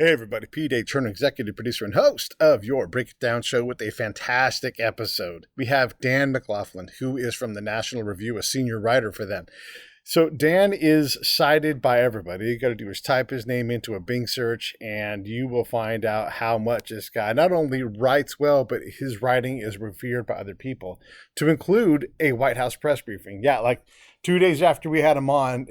Hey everybody, Pete A. Turner, executive producer and host of your Break It Down show with a fantastic episode. We have Dan McLaughlin, who is from the National Review, a senior writer for them. So Dan is cited by everybody. You got to do is type his name into a Bing search and you will find out how much this guy not only writes well, but his writing is revered by other people, to include a White House press briefing. Yeah, like 2 days after we had him on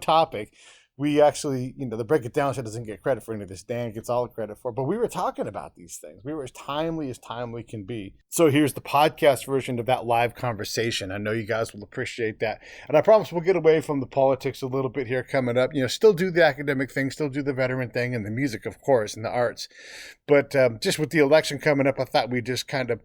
topic, we actually, the Break It Down show doesn't get credit for any of this. Dan gets all the credit for it. But we were talking about these things. We were as timely can be. So here's the podcast version of that live conversation. I know you guys will appreciate that. And I promise we'll get away from the politics a little bit here coming up. Still do the academic thing, still do the veteran thing, and the music, of course, and the arts. But just with the election coming up, I thought we'd just kind of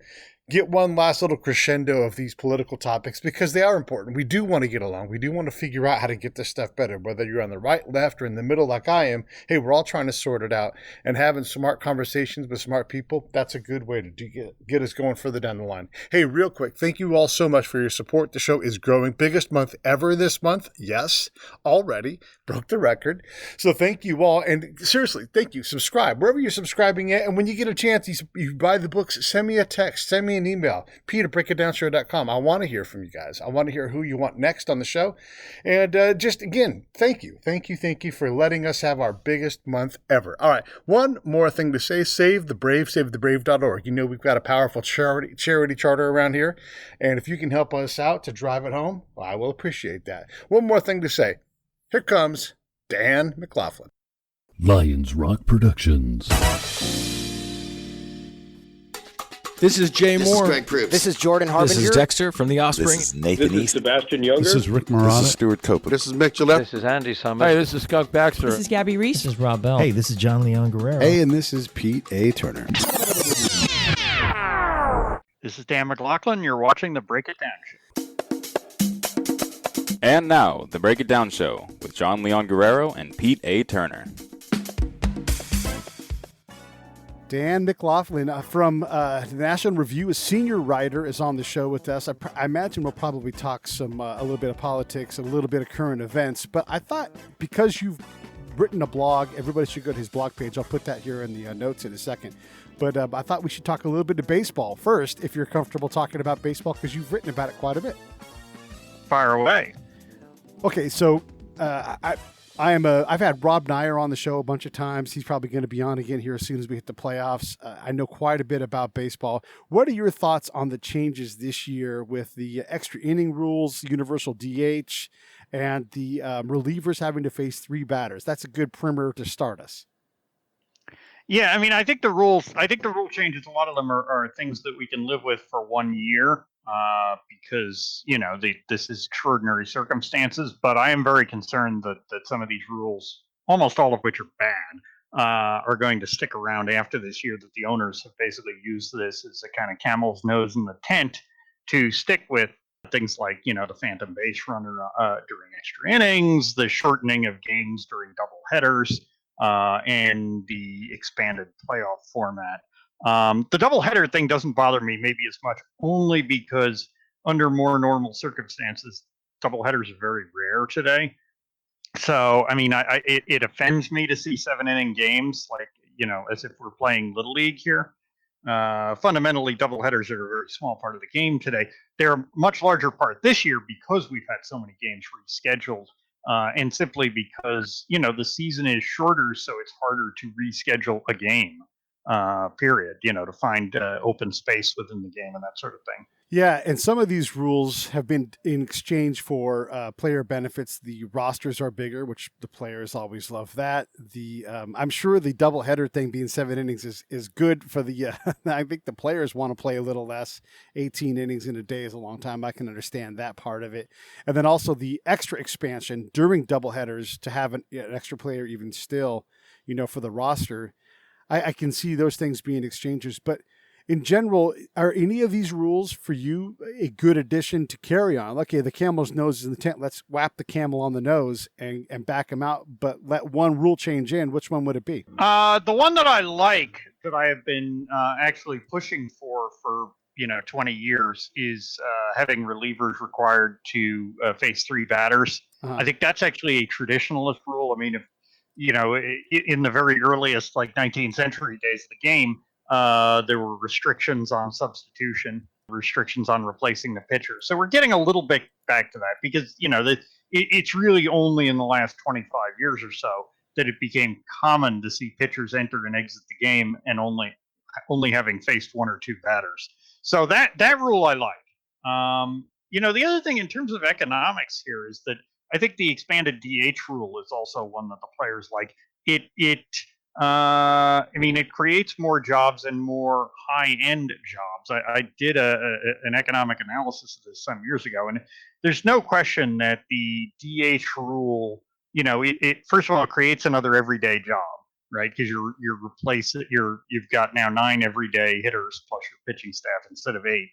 get one last little crescendo of these political topics because they are important. We do want to get along. We do want to figure out how to get this stuff better, whether you're on the right, left, or in the middle like I am. Hey, we're all trying to sort it out, and having smart conversations with smart people, that's a good way to get us going further down the line. Hey, real quick, thank you all so much for your support. The show is growing. Biggest month ever this month. Yes, already broke the record. So thank you all. And seriously, thank you. Subscribe wherever you're subscribing at. And when you get a chance, you buy the books, send me a text, send me an email, pete@breakitdownshow.com. I want to hear from you guys. I want to hear who you want next on the show. And just again, thank you for letting us have our biggest month ever. All right, one more thing to say: save the brave, savethebrave.org. We've got a powerful charity charter around here, and if you can help us out to drive it home, well, I will appreciate that. One more thing to say: here comes Dan McLaughlin. Lions Rock Productions. This is Jay Moore. This is Greg Proops. This is Jordan Harbinger. This is Dexter from The Offspring. This is Nathan This is East. Sebastian Younger. This is Rick Marotta. This is Stuart Copeland. This is Mick Gillette. This is Andy Summers. Hey, this is Skunk Baxter. This is Gabby Reese. This is Rob Bell. Hey, this is John Leon Guerrero. Hey, and this is Pete A. Turner. This is Dan McLaughlin. You're watching the Break It Down Show. And now, the Break It Down Show with John Leon Guerrero and Pete A. Turner. Dan McLaughlin from the National Review, a senior writer, is on the show with us. I imagine we'll probably talk a little bit of politics, a little bit of current events. But I thought because you've written a blog, everybody should go to his blog page. I'll put that here in the notes in a second. But I thought we should talk a little bit of baseball first, if you're comfortable talking about baseball, because you've written about it quite a bit. Fire away. Okay, so I've had Rob Nyer on the show a bunch of times. He's probably going to be on again here as soon as we hit the playoffs. I know quite a bit about baseball. What are your thoughts on the changes this year with the extra inning rules, universal DH, and the relievers having to face three batters? That's a good primer to start us. Yeah, I think the rule changes, a lot of them are things that we can live with for 1 year because, this is extraordinary circumstances. But I am very concerned that some of these rules, almost all of which are bad, are going to stick around after this year, that the owners have basically used this as a kind of camel's nose in the tent to stick with things like, the phantom base runner during extra innings, the shortening of games during double headers, and the expanded playoff format. The doubleheader thing doesn't bother me maybe as much, only because under more normal circumstances, doubleheaders are very rare today. So, it offends me to see 7-inning games, like, as if we're playing Little League here. Fundamentally, doubleheaders are a very small part of the game today. They're a much larger part this year because we've had so many games rescheduled. And simply because, the season is shorter, so it's harder to reschedule a game, period, to find open space within the game and that sort of thing. Yeah, and some of these rules have been in exchange for player benefits. The rosters are bigger, which the players always love that. I'm sure the doubleheader thing being 7 innings is good for the I think the players want to play a little less. 18 innings in a day is a long time. I can understand that part of it. And then also the extra expansion during doubleheaders to have an extra player even still, for the roster. I can see those things being exchangers, but in general, are any of these rules for you a good addition to carry on? Okay, the camel's nose is in the tent. Let's whap the camel on the nose and back him out, but let one rule change in. Which one would it be? The one that I like, that I have been actually pushing for 20 years, is having relievers required to face three batters. I think that's actually a traditionalist rule. in the very earliest, like 19th century days of the game, there were restrictions on substitution, restrictions on replacing the pitcher. So we're getting a little bit back to that because, it's really only in the last 25 years or so that it became common to see pitchers enter and exit the game and only having faced one or two batters. So that rule I like. The other thing in terms of economics here is that I think the expanded DH rule is also one that the players like. It creates more jobs and more high-end jobs. I did an economic analysis of this some years ago, and there's no question that the DH rule, it first of all, it creates another everyday job, right? Because you've got now 9 everyday hitters plus your pitching staff instead of 8.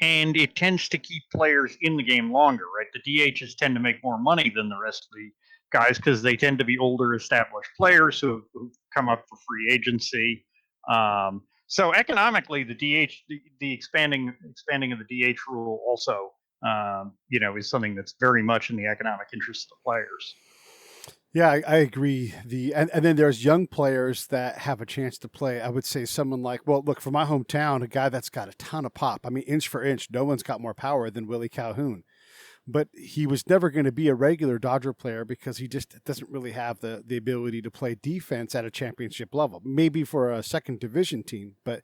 And it tends to keep players in the game longer, right? The DHs tend to make more money than the rest of the guys because they tend to be older, established players who come up for free agency. So economically, the expanding of the DH rule also, is something that's very much in the economic interest of the players. Yeah, I agree. And then there's young players that have a chance to play. I would say someone like, well, look, for my hometown, a guy that's got a ton of pop. I mean, inch for inch, no one's got more power than Willie Calhoun. But he was never going to be a regular Dodger player because he just doesn't really have the ability to play defense at a championship level. Maybe for a second division team, but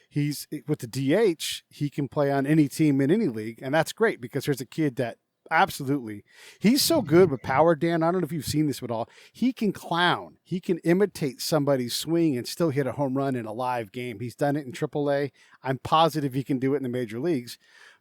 he's with the DH, he can play on any team in any league. And that's great because there's a kid that absolutely, he's so good with power, Dan. I don't know if you've seen this at all. He can clown. He can imitate somebody's swing and still hit a home run in a live game. He's done it in AAA. I'm positive he can do it in the major leagues.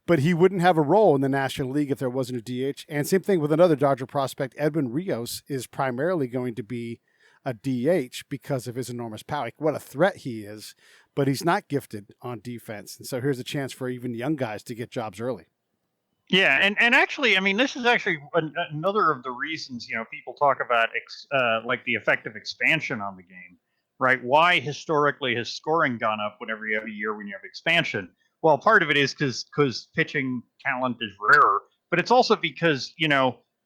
But he wouldn't have a role in the National League if there wasn't a DH. And same thing with another Dodger prospect, Edwin Rios, is primarily going to be a DH because of his enormous power. Like, what a threat he is, but he's not gifted on defense. And so here's a chance for even young guys to get jobs early. Yeah, and actually, I mean, this is actually another of the reasons, people talk about like the effect of expansion on the game, right? Why historically has scoring gone up whenever you have a year when you have expansion? Well, part of it is because pitching talent is rarer, but it's also because,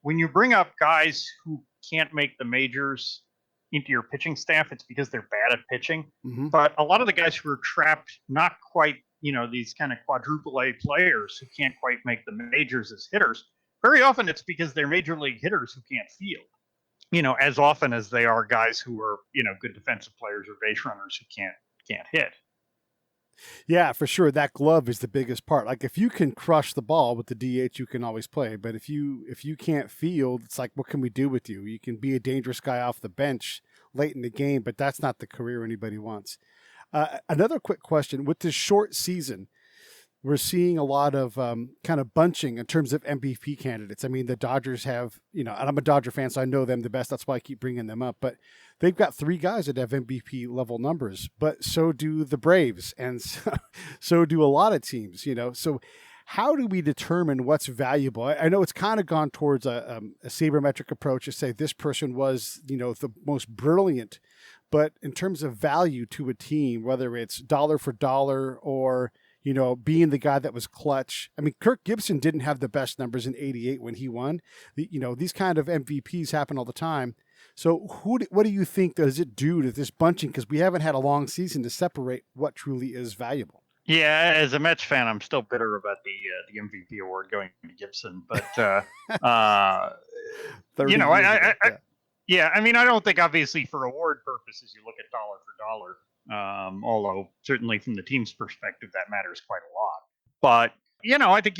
when you bring up guys who can't make the majors into your pitching staff, it's because they're bad at pitching. Mm-hmm. But a lot of the guys who are trapped, not quite, these kind of quadruple A players who can't quite make the majors as hitters, very often it's because they're major league hitters who can't field, as often as they are guys who are, good defensive players or base runners who can't hit. Yeah, for sure. That glove is the biggest part. Like, if you can crush the ball with the DH, you can always play. But if you can't field, it's like, what can we do with you? You can be a dangerous guy off the bench late in the game, but that's not the career anybody wants. Another quick question. With this short season, we're seeing a lot of kind of bunching in terms of MVP candidates. I mean, the Dodgers have, and I'm a Dodger fan, so I know them the best. That's why I keep bringing them up. But they've got 3 guys that have MVP level numbers, but so do the Braves, and so do a lot of teams, So how do we determine what's valuable? I know it's kind of gone towards a sabermetric approach to say this person was, the most brilliant. But in terms of value to a team, whether it's dollar for dollar or, being the guy that was clutch. I mean, Kirk Gibson didn't have the best numbers in '88 when he won. These kind of MVPs happen all the time. So what do you think does it do to this bunching? Because we haven't had a long season to separate what truly is valuable. Yeah, as a Mets fan, I'm still bitter about the MVP award going to Gibson. But, I mean, I don't think obviously for award purposes you look at dollar for dollar. Although certainly from the team's perspective that matters quite a lot. But I think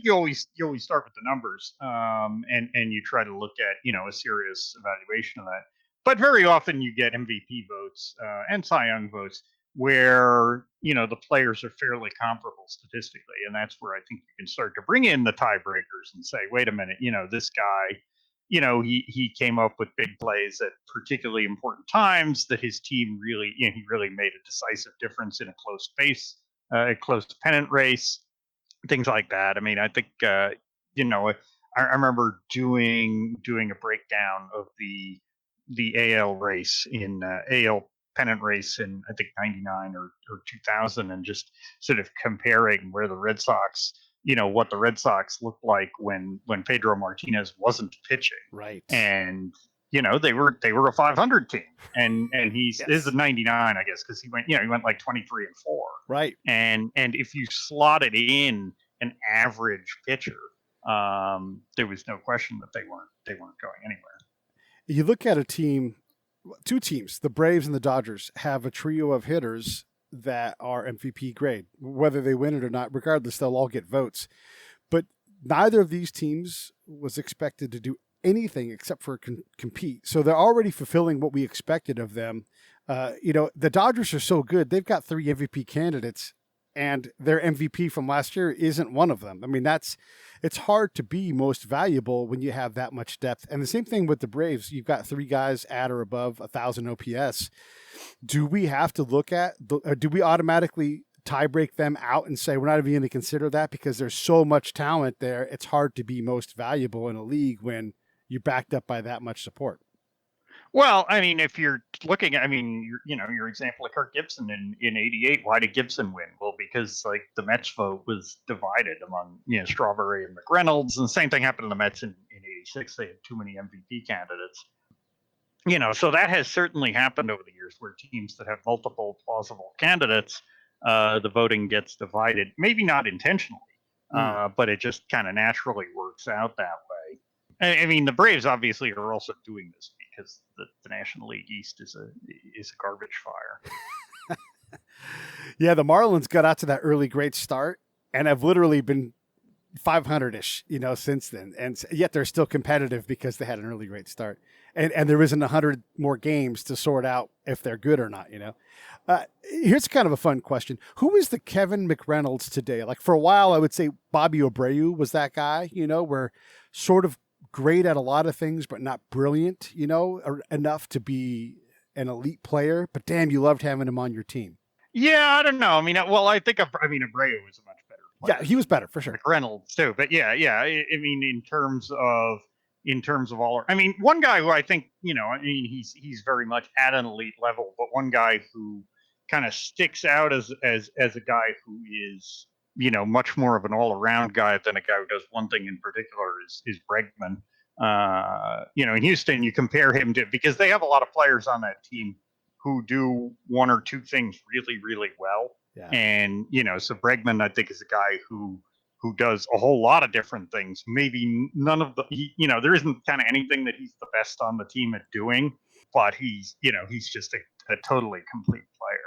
you always start with the numbers, and you try to look at a serious evaluation of that. But very often you get MVP votes and Cy Young votes where the players are fairly comparable statistically, and that's where I think you can start to bring in the tiebreakers and say, wait a minute, this guy. He came up with big plays at particularly important times that his team really, he really made a decisive difference in a a close pennant race, things like that. I mean, I think, I remember doing a breakdown of the AL race in AL pennant race in, I think, 99 or 2000, and just sort of comparing where the Red Sox, what the Red Sox looked like when Pedro Martinez wasn't pitching. Right. And, they were a 500 team, and he's Yes. this is a 99, I guess, because he went like 23-4, Right. and if you slotted in an average pitcher, there was no question that they weren't going anywhere. You look at a team, two teams, the Braves and the Dodgers, have a trio of hitters that are MVP grade. Whether they win it or not, regardless, they'll all get votes. But neither of these teams was expected to do anything except for compete. So they're already fulfilling what we expected of them. The Dodgers are so good. They've got 3 MVP candidates, and their MVP from last year isn't one of them. I mean, it's hard to be most valuable when you have that much depth. And the same thing with the Braves. You've got 3 guys at or above 1,000 OPS. Do we have to look at, do we automatically tie break them out and say we're not even going to consider that because there's so much talent there? It's hard to be most valuable in a league when you're backed up by that much support. Well, I mean, if you're looking at, your example of Kirk Gibson in '88, why did Gibson win? Well, because like the Mets vote was divided among Strawberry and McReynolds, and the same thing happened to the Mets in '86. They had too many MVP candidates. So that has certainly happened over the years, where teams that have multiple plausible candidates, the voting gets divided. Maybe not intentionally, but it just kind of naturally works out that way. I mean, the Braves obviously are also doing this because the National League East is a garbage fire. Yeah, the Marlins got out to that early great start and have literally been 500-ish, since then. And yet they're still competitive because they had an early great start. And there isn't 100 more games to sort out if they're good or not, Here's kind of a fun question. Who is the Kevin McReynolds today? Like for a while, I would say Bobby Abreu was that guy, where sort of great at a lot of things, but not brilliant, or enough to be an elite player. But damn, you loved having him on your team. Yeah, I don't know. I mean, I think Abreu was a much better player. Yeah, he was better for sure. McReynolds too, but yeah. I mean, in terms of all, I mean, one guy who I think he's very much at an elite level, but one guy who kind of sticks out as a guy who is much more of an all-around guy than a guy who does one thing in particular is Bregman. In Houston, you compare him to, because they have a lot of players on that team who do one or two things really, really well. Yeah. And, so Bregman, I think, is a guy who does a whole lot of different things. Maybe none of there isn't kind of anything that he's the best on the team at doing, but he's just a totally complete player.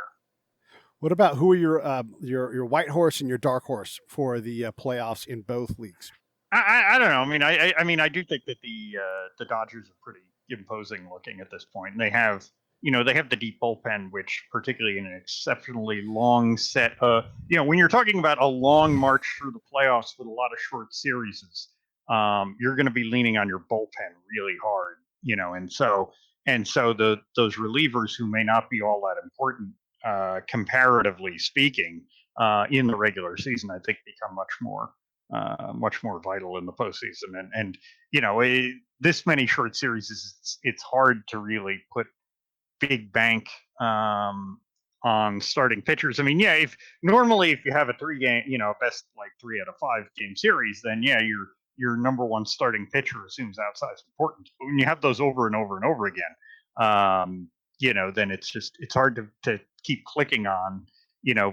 What about who are your white horse and your dark horse for the playoffs in both leagues? I don't know. I mean, I do think that the Dodgers are pretty imposing looking at this point. And they have the deep bullpen, which particularly in an exceptionally long set, when you're talking about a long march through the playoffs with a lot of short series, you're going to be leaning on your bullpen really hard, and so those relievers who may not be all that important, comparatively speaking, in the regular season, I think become much more vital in the postseason. And this many short series it's hard to really put big bank on starting pitchers. I mean, if you have a 3-game, best like 3 out of 5 game series, then your number one starting pitcher assumes outsized importance. But when you have those over and over and over again, then it's hard to keep clicking on,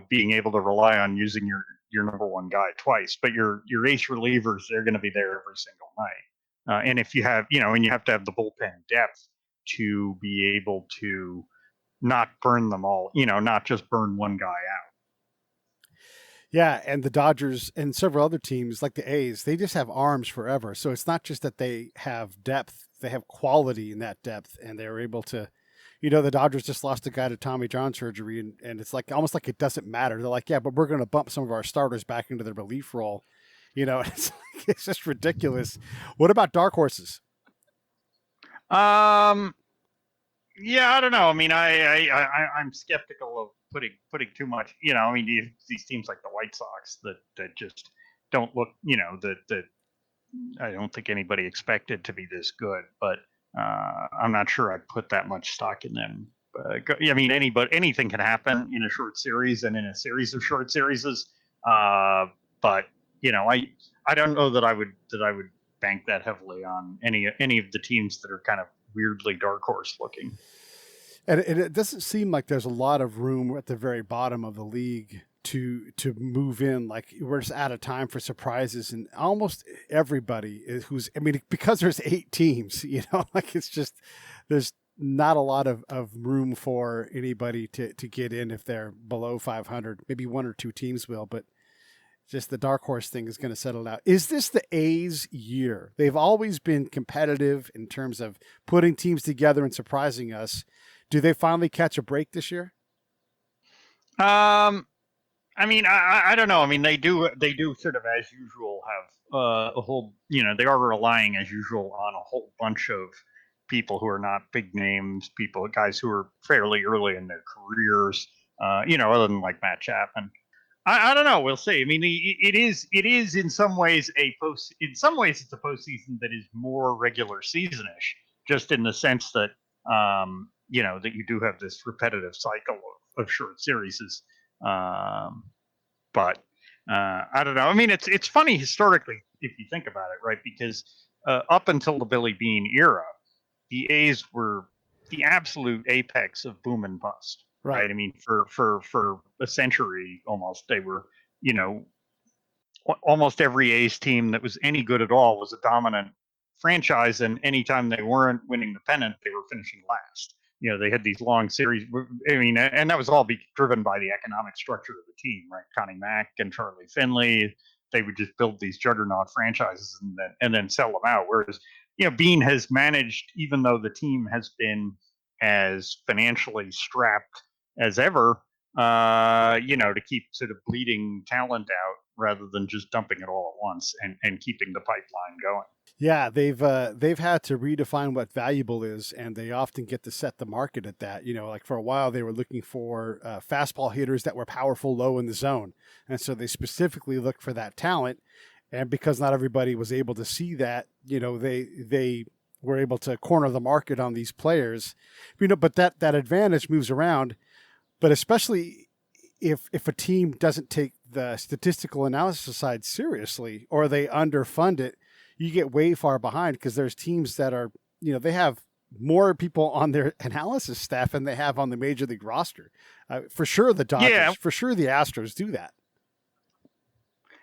being able to rely on using your number one guy twice. But your ace relievers, they're going to be there every single night. And if you have, and you have to have the bullpen depth to be able to not burn them all, not just burn one guy out. Yeah, and the Dodgers and several other teams like the A's, they just have arms forever. So it's not just that they have depth, they have quality in that depth, and they're able to, the Dodgers just lost a guy to Tommy John surgery, and it's like almost like it doesn't matter. They're like, yeah, but we're going to bump some of our starters back into their relief role. It's just ridiculous. What about dark horses? Yeah, I don't know. I mean, I'm skeptical of putting too much. These teams like the White Sox that just don't look. That I don't think anybody expected to be this good, but I'm not sure I'd put that much stock in them. I mean, anything can happen in a short series and in a series of short series. But I don't know that I would bank that heavily on any of the teams that are kind of weirdly dark horse looking. And it doesn't seem like there's a lot of room at the very bottom of the league to move in. Like, we're just out of time for surprises, and almost everybody who's, I mean, because there's 8 teams, like, it's just, there's not a lot of room for anybody to get in if they're below 500. Maybe 1 or 2 teams will, but just the dark horse thing is going to settle out. Is this the A's year? They've always been competitive in terms of putting teams together and surprising us. Do they finally catch a break this year? I mean, I don't know. I mean, they do sort of, as usual, have a whole, they are relying as usual on a whole bunch of people who are not big names, guys who are fairly early in their careers, other than like Matt Chapman. I don't know. We'll see. I mean, it is in some ways it's a postseason that is more regular season-ish, just in the sense that, that you do have this repetitive cycle of short series. But I don't know. I mean, it's funny historically if you think about it, right? Because up until the Billy Beane era, the A's were the absolute apex of boom and bust. Right. I mean, for a century almost, they were, almost every A's team that was any good at all was a dominant franchise, and anytime they weren't winning the pennant, they were finishing last. They had these long series. I mean, and that was all driven by the economic structure of the team, right? Connie Mack and Charlie Finley, they would just build these juggernaut franchises and then sell them out. Whereas, Beane has managed, even though the team has been as financially strapped as ever, to keep sort of bleeding talent out rather than just dumping it all at once and keeping the pipeline going. Yeah, they've had to redefine what valuable is, and they often get to set the market at that. Like, for a while they were looking for fastball hitters that were powerful low in the zone, and so they specifically looked for that talent. And because not everybody was able to see that, they were able to corner the market on these players. But that advantage moves around. But especially if a team doesn't take the statistical analysis side seriously, or they underfund it, you get way far behind, because there's teams that are, they have more people on their analysis staff than they have on the major league roster. For sure, the Dodgers, for sure, the Astros do that.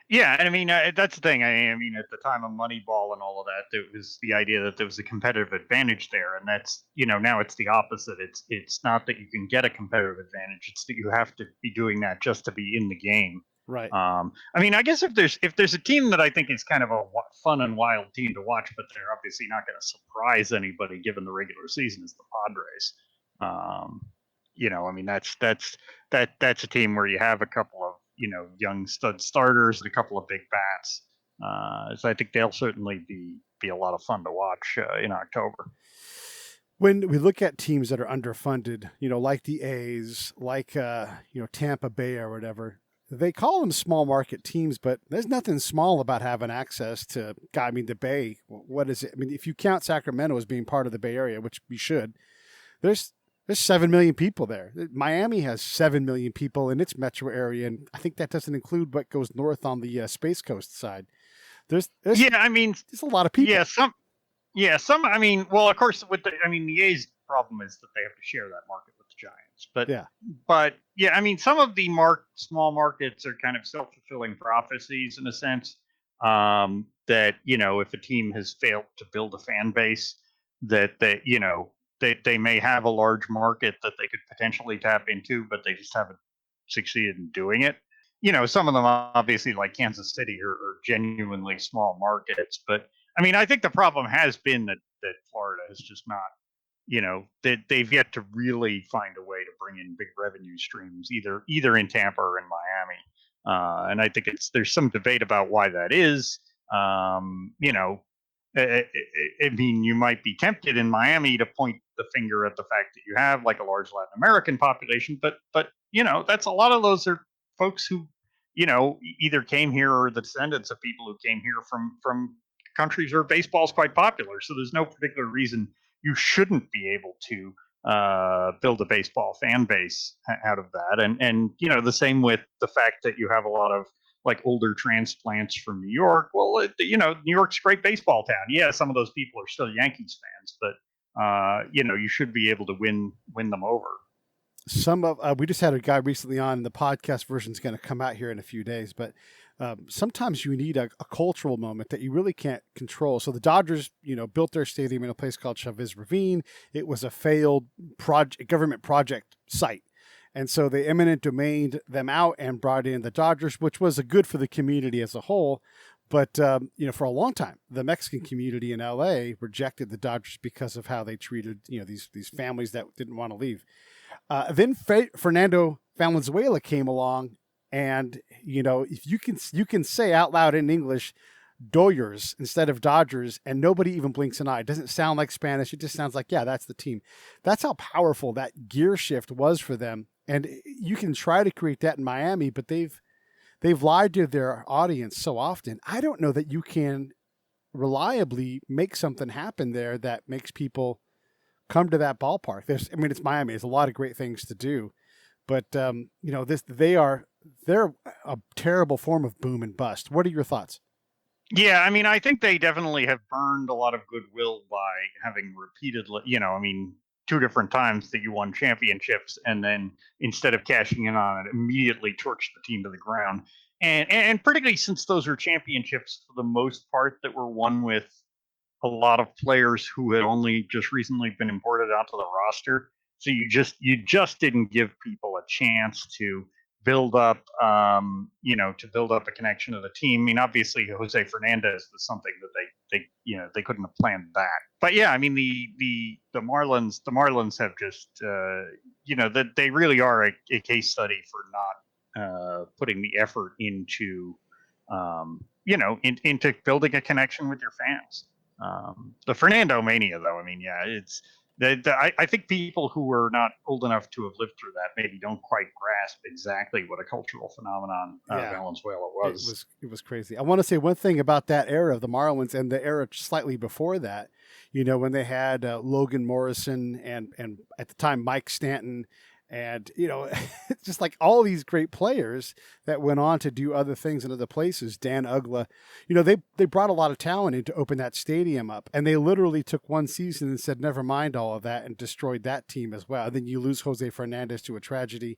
Yeah, and I mean, that's the thing. I mean, at the time of Moneyball and all of that, there was the idea that there was a competitive advantage there, and that's, now it's the opposite. It's not that you can get a competitive advantage; it's that you have to be doing that just to be in the game. Right. I mean, I guess if there's a team that I think is kind of a fun and wild team to watch, but they're obviously not going to surprise anybody given the regular season, is the Padres. I mean, that's a team where you have a couple of young stud starters and a couple of big bats. So I think they'll certainly be a lot of fun to watch in October. When we look at teams that are underfunded, like the A's, like Tampa Bay or whatever, they call them small market teams, but there's nothing small about having access to, the Bay. What is it? I mean, if you count Sacramento as being part of the Bay Area, which we should, there's 7 million people there. Miami has 7 million people in its metro area, and I think that doesn't include what goes north on the Space Coast side. There's a lot of people. Some. I mean, well, of course, the A's problem is that they have to share that market with the Giants. But I mean, some of the small markets are kind of self-fulfilling prophecies in a sense. That if a team has failed to build a fan base, that they may have a large market that they could potentially tap into, but they just haven't succeeded in doing it. Some of them, obviously, like Kansas City, are genuinely small markets. But I mean, I think the problem has been that Florida has just not, that they've yet to really find a way to bring in big revenue streams, either in Tampa or in Miami. And I think there's some debate about why that is. I mean, you might be tempted in Miami to point the finger at the fact that you have like a large Latin American population, but that's a lot of those are folks who, either came here or the descendants of people who came here from countries where baseball is quite popular. So there's no particular reason you shouldn't be able to build a baseball fan base out of that. And the same with the fact that you have a lot of like older transplants from New York. Well, New York's a great baseball town. Yeah, some of those people are still Yankees fans, but you should be able to win them over. Some of we just had a guy recently on. The podcast version is going to come out here in a few days, but sometimes you need a cultural moment that you really can't control. So the Dodgers, built their stadium in a place called Chavez Ravine. It was a failed government project site, and so they eminent domained them out and brought in the Dodgers, which was good for the community as a whole. But for a long time, the Mexican community in LA rejected the Dodgers because of how they treated these families that didn't want to leave. Then Fernando Valenzuela came along, and if you can say out loud in English Doyers instead of Dodgers, and nobody even blinks an eye. It doesn't sound like Spanish. It just sounds like, yeah, that's the team. That's how powerful that gear shift was for them. And you can try to create that in Miami, but they've lied to their audience so often. I don't know that you can reliably make something happen there that makes people come to that ballpark. It's Miami. There's a lot of great things to do, but they're a terrible form of boom and bust. What are your thoughts? Yeah, I think they definitely have burned a lot of goodwill by having repeatedly, 2 different times that you won championships, and then instead of cashing in on it, immediately torched the team to the ground. And particularly since those are championships for the most part that were won with a lot of players who had only just recently been imported onto the roster. So you just didn't give people a chance to build up, to build up a connection to the team. Obviously Jose Fernandez was something that they couldn't have planned that. But yeah, the Marlins have just, that they really are a case study for not putting the effort into, into building a connection with your fans. The Fernando mania, though, it's I think people who are not old enough to have lived through that maybe don't quite grasp exactly what a cultural phenomenon Valenzuela was. It was crazy. I want to say one thing about that era of the Marlins and the era slightly before that. When they had Logan Morrison and at the time Mike Stanton. And, just like all these great players that went on to do other things in other places, Dan Ugla, they brought a lot of talent in to open that stadium up. And they literally took one season and said, never mind all of that, and destroyed that team as well. And then you lose Jose Fernandez to a tragedy.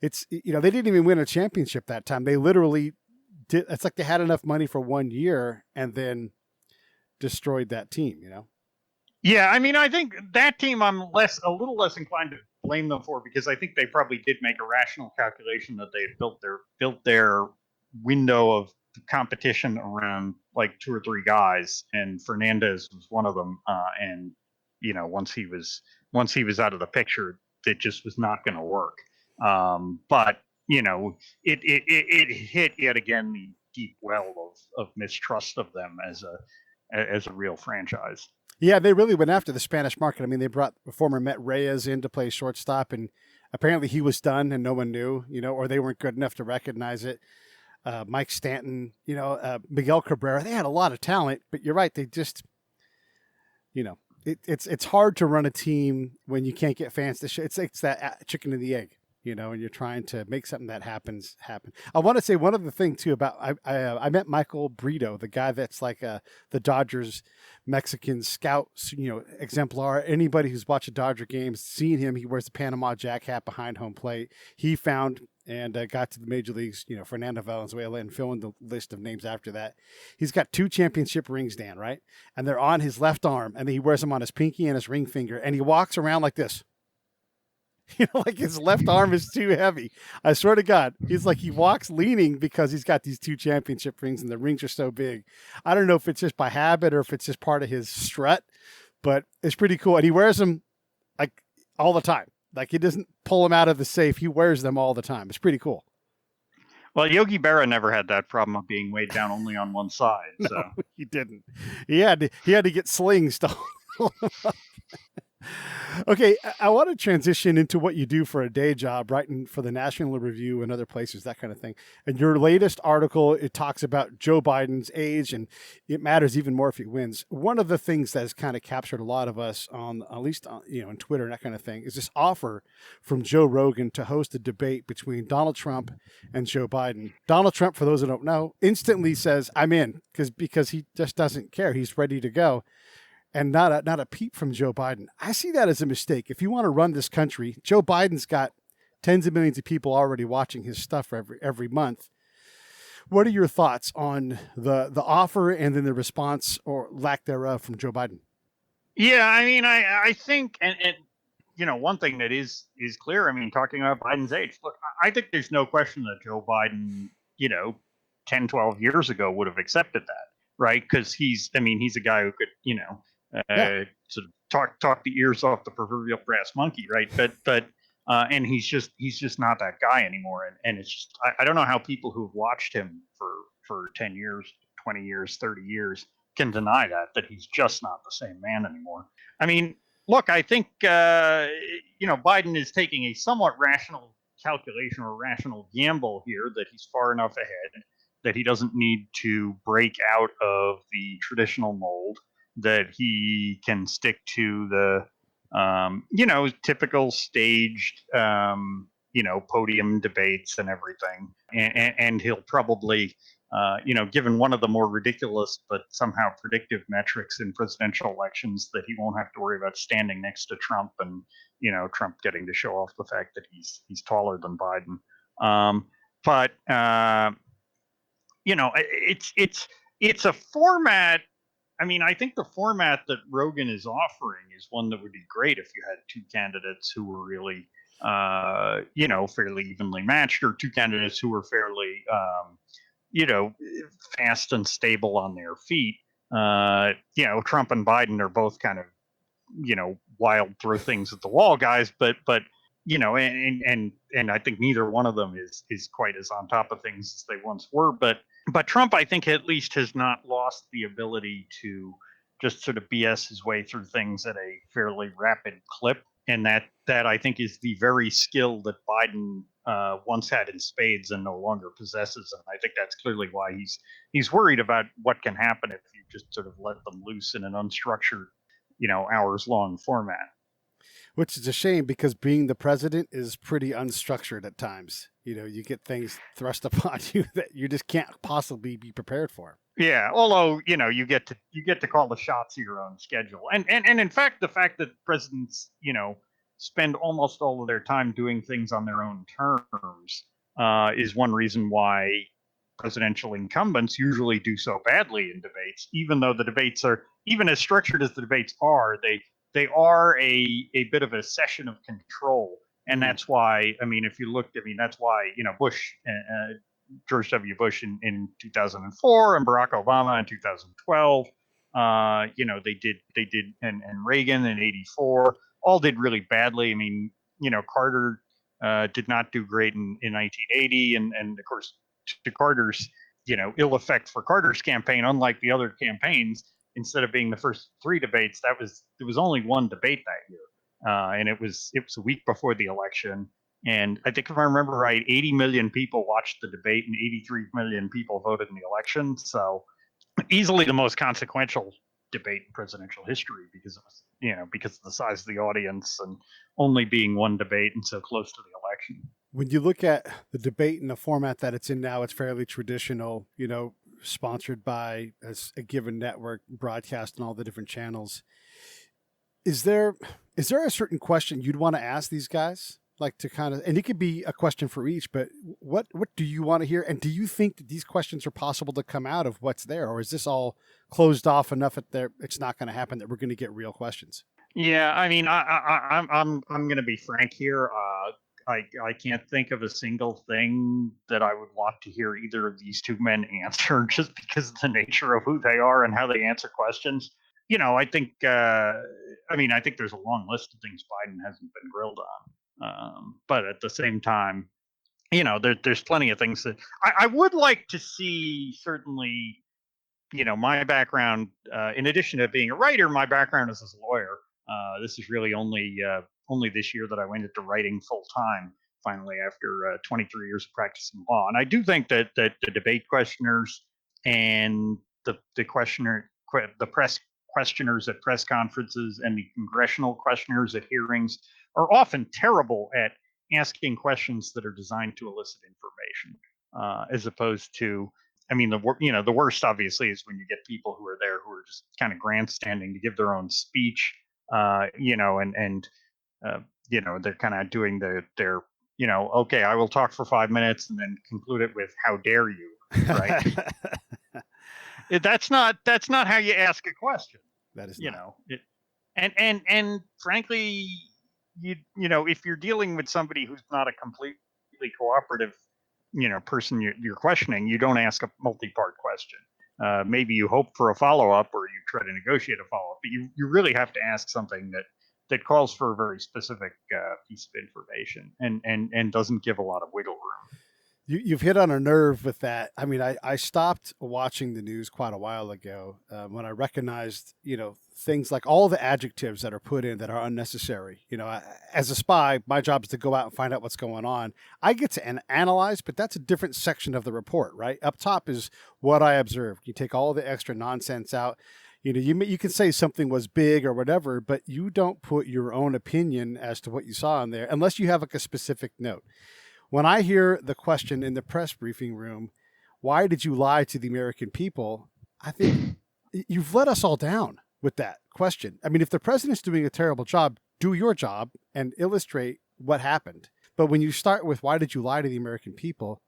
It's, they didn't even win a championship that time. They literally did. It's like they had enough money for 1 year and then destroyed that team, Yeah, I think that team I'm a little less inclined to blame them for, because I think they probably did make a rational calculation that they had built their window of competition around like 2 or 3 guys, and Fernandez was one of them. And once he was out of the picture, it just was not going to work. But it hit yet again the deep well of mistrust of them as a real franchise. Yeah, they really went after the Spanish market. They brought former Met Reyes in to play shortstop, and apparently he was done and no one knew, or they weren't good enough to recognize it. Mike Stanton, Miguel Cabrera, they had a lot of talent, but you're right. They just, it's hard to run a team when you can't get fans to show. It's that chicken and the egg. And you're trying to make something that happen. I want to say one other thing too about I met Michael Brito, the guy that's like the Dodgers Mexican scout, exemplar. Anybody who's watched a Dodger game, seen him. He wears the Panama Jack hat behind home plate. He found and got to the major leagues, Fernando Valenzuela, and fill in the list of names after that. He's got 2 championship rings, Dan, right? And they're on his left arm, and he wears them on his pinky and his ring finger, and he walks around like this. Like his left arm is too heavy. I swear to God, he's like, he walks leaning because he's got these 2 championship rings and the rings are so big. I don't know if it's just by habit or if it's just part of his strut, but it's pretty cool. And he wears them like all the time. Like he doesn't pull them out of the safe. He wears them all the time. It's pretty cool. Well, Yogi Berra never had that problem of being weighed down only on one side. So no, he didn't. He had to get slings to hold him up. Okay, I want to transition into what you do for a day job, writing for the National Review and other places, that kind of thing. And your latest article, it talks about Joe Biden's age, and it matters even more if he wins. One of the things that has kind of captured a lot of us on, at least on Twitter and that kind of thing, is this offer from Joe Rogan to host a debate between Donald Trump and Joe Biden. Donald Trump, for those who don't know, instantly says, "I'm in," because he just doesn't care. He's ready to go. and not a peep from Joe Biden. I see that as a mistake. If you want to run this country, Joe Biden's got tens of millions of people already watching his stuff every month. What are your thoughts on the offer and then the response or lack thereof from Joe Biden? Yeah, I mean, I think, and one thing that is clear. I mean, talking about Biden's age, look, I think there's no question that Joe Biden, 10, 12 years ago would have accepted that, right? Because he's a guy who could, sort of talk the ears off the proverbial brass monkey, right? But and he's just not that guy anymore. And it's just, I don't know how people who've watched him for 10 years, 20 years, 30 years can deny that he's just not the same man anymore. I mean, look, I think Biden is taking a somewhat rational calculation or rational gamble here that he's far enough ahead that he doesn't need to break out of the traditional mold, that he can stick to the typical staged podium debates and everything, and he'll probably given one of the more ridiculous but somehow predictive metrics in presidential elections, that he won't have to worry about standing next to Trump and Trump getting to show off the fact that he's taller than Biden. But it's a format. I mean, I think the format that Rogan is offering is one that would be great if you had two candidates who were really fairly evenly matched, or two candidates who were fairly fast and stable on their feet. Trump and Biden are both kind of, wild throw things at the wall guys, but and I think neither one of them is quite as on top of things as they once were. But Trump, I think, at least has not lost the ability to just sort of BS his way through things at a fairly rapid clip. And that I think is the very skill that Biden once had in spades and no longer possesses. And I think that's clearly why he's worried about what can happen if you just sort of let them loose in an unstructured, hours long format. Which is a shame, because being the president is pretty unstructured at times. You get things thrust upon you that you just can't possibly be prepared for. Yeah, although you get to call the shots of your own schedule, and in fact, the fact that presidents spend almost all of their time doing things on their own terms is one reason why presidential incumbents usually do so badly in debates. Even though the debates are, even as structured as the debates are, they are a bit of a session of control. And that's why, if you looked, that's why, Bush, George W. Bush in 2004 and Barack Obama in 2012, they did, and Reagan in 84, all did really badly. Carter did not do great in 1980. And of course, to Carter's, ill effect for Carter's campaign, unlike the other campaigns, instead of being the first three debates, there was only one debate that year, and it was a week before the election. And I think, if I remember right, 80 million people watched the debate and 83 million people voted in the election. So easily the most consequential debate in presidential history, because it was, because of the size of the audience and only being one debate and so close to the election. When you look at the debate in the format that it's in now, it's fairly traditional, sponsored by a given network, broadcast on all the different channels. Is there a certain question you'd want to ask these guys? Like, to kind of, and it could be a question for each, but what do you want to hear? And do you think that these questions are possible to come out of what's there? Or is this all closed off enough that it's not going to happen, that we're going to get real questions? Yeah, I'm going to be frank here. I can't think of a single thing that I would want to hear either of these two men answer, just because of the nature of who they are and how they answer questions. I think I think there's a long list of things Biden hasn't been grilled on. But at the same time, there's plenty of things that I would like to see. Certainly, my background, in addition to being a writer, my background is as a lawyer. This is really only this year that I went into writing full time, finally, after 23 years of practicing law. And I do think that the debate questioners and the press questioners at press conferences and the congressional questioners at hearings are often terrible at asking questions that are designed to elicit information, as opposed to I mean, the worst obviously is when you get people who are there who are just kind of grandstanding to give their own speech, and they're kind of doing their, okay, I will talk for 5 minutes and then conclude it with "How dare you," right? That's not how you ask a question. That is You not. know, and frankly, if you're dealing with somebody who's not a completely cooperative, person you're questioning, you don't ask a multi-part question. Maybe you hope for a follow-up or you try to negotiate a follow-up, but you really have to ask something that calls for a very specific piece of information and doesn't give a lot of wiggle room. You've hit on a nerve with that. I mean, I stopped watching the news quite a while ago when I recognized, things like all the adjectives that are put in that are unnecessary. As a spy, my job is to go out and find out what's going on. I get to analyze, but that's a different section of the report, right? Up top is what I observed. You take all the extra nonsense out. You can say something was big or whatever, but you don't put your own opinion as to what you saw in there unless you have like a specific note. When I hear the question in the press briefing room, why did you lie to the American people? I think you've let us all down with that question. I mean, if the president's doing a terrible job, do your job and illustrate what happened. But when you start with, why did you lie to the American people?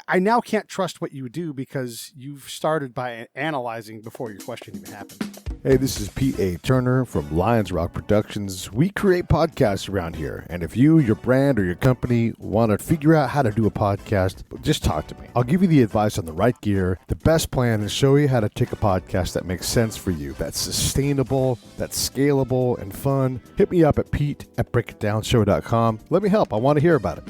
I now can't trust what you do because you've started by analyzing before your question even happened. Hey, this is Pete A. Turner from Lions Rock Productions. We create podcasts around here, and if you, your brand, or your company want to figure out how to do a podcast, just talk to me. I'll give you the advice on the right gear, the best plan, and show you how to take a podcast that makes sense for you, that's sustainable, that's scalable, and fun. Hit me up at pete@breakitdownshow.com. Let me help. I want to hear about it.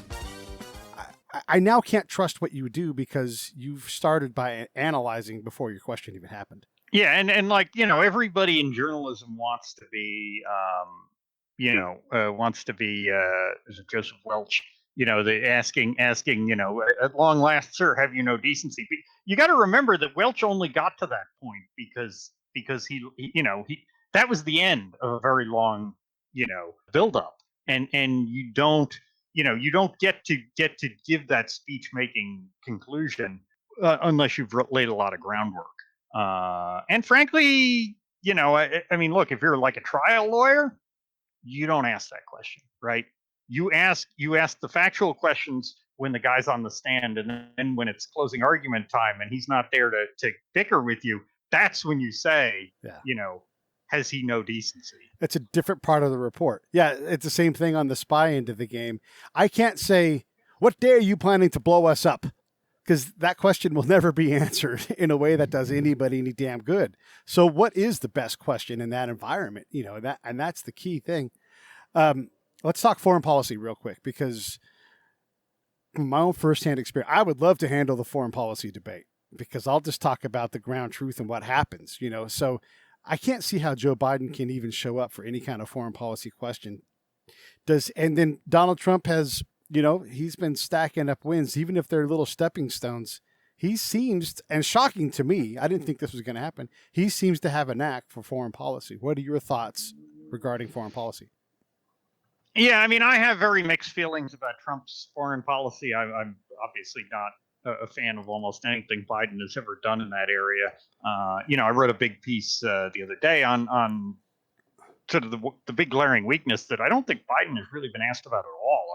I now can't trust what you do because you've started by analyzing before your question even happened. Yeah, and everybody in journalism wants to be, is it Joseph Welch? The asking, at long last, sir, have you no decency? But you got to remember that Welch only got to that point because he that was the end of a very long, buildup, and you don't get to give that speech making conclusion unless you've laid a lot of groundwork. And frankly, I mean, look, if you're like a trial lawyer, you don't ask that question, right? You ask the factual questions when the guy's on the stand, and then when it's closing argument time and he's not there to bicker with you, that's when you say, has he no decency? It's a different part of the report. Yeah, it's the same thing on the spy end of the game. I can't say, what day are you planning to blow us up? Because that question will never be answered in a way that does anybody any damn good. So what is the best question in that environment? And that's the key thing. Let's talk foreign policy real quick, because my own firsthand experience, I would love to handle the foreign policy debate because I'll just talk about the ground truth and what happens, So I can't see how Joe Biden can even show up for any kind of foreign policy question. And then Donald Trump has, he's been stacking up wins, even if they're little stepping stones. He seems, and shocking to me, I didn't think this was going to happen, he seems to have a knack for foreign policy. What are your thoughts regarding foreign policy? Yeah, I mean, I have very mixed feelings about Trump's foreign policy. I'm obviously not a fan of almost anything Biden has ever done in that area. I wrote a big piece the other day on sort of the big glaring weakness that I don't think Biden has really been asked about at all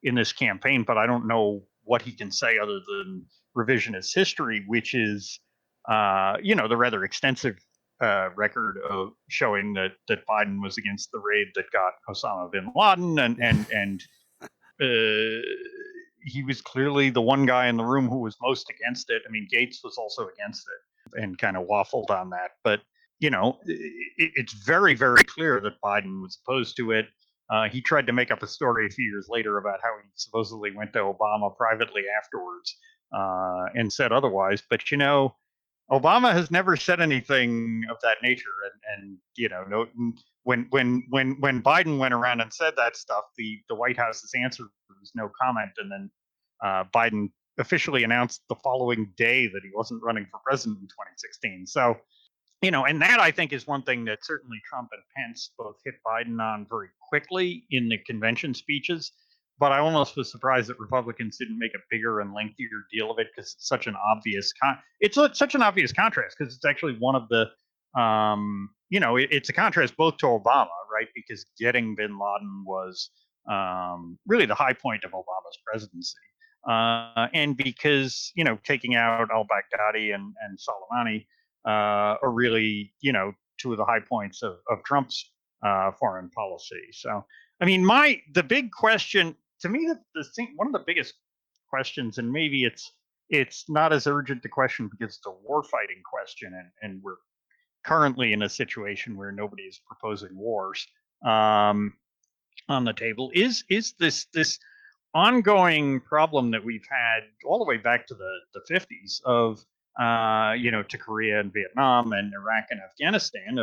in this campaign, but I don't know what he can say other than revisionist history, which is, the rather extensive record of showing that Biden was against the raid that got Osama bin Laden, and he was clearly the one guy in the room who was most against it. I mean, Gates was also against it and kind of waffled on that, but it's very, very clear that Biden was opposed to it. He tried to make up a story a few years later about how he supposedly went to Obama privately afterwards and said otherwise. But, Obama has never said anything of that nature. And when Biden went around and said that stuff, the White House's answer was no comment. And then Biden officially announced the following day that he wasn't running for president in 2016. So, and that I think is one thing that certainly Trump and Pence both hit Biden on very quickly in the convention speeches. but I almost was surprised that Republicans didn't make a bigger and lengthier deal of it because it's such an obvious such an obvious contrast because it's actually one of the it's a contrast both to Obama, right? Because getting bin Laden was really the high point of Obama's presidency. And because, taking out al-Baghdadi and Soleimani are really, two of the high points of Trump's foreign policy. So, I mean, the big question to me, one of the biggest questions, and maybe it's not as urgent a question because it's a war fighting question, and we're currently in a situation where nobody is proposing wars on the table. Is this ongoing problem that we've had all the way back to the 50s of to Korea and Vietnam and Iraq and Afghanistan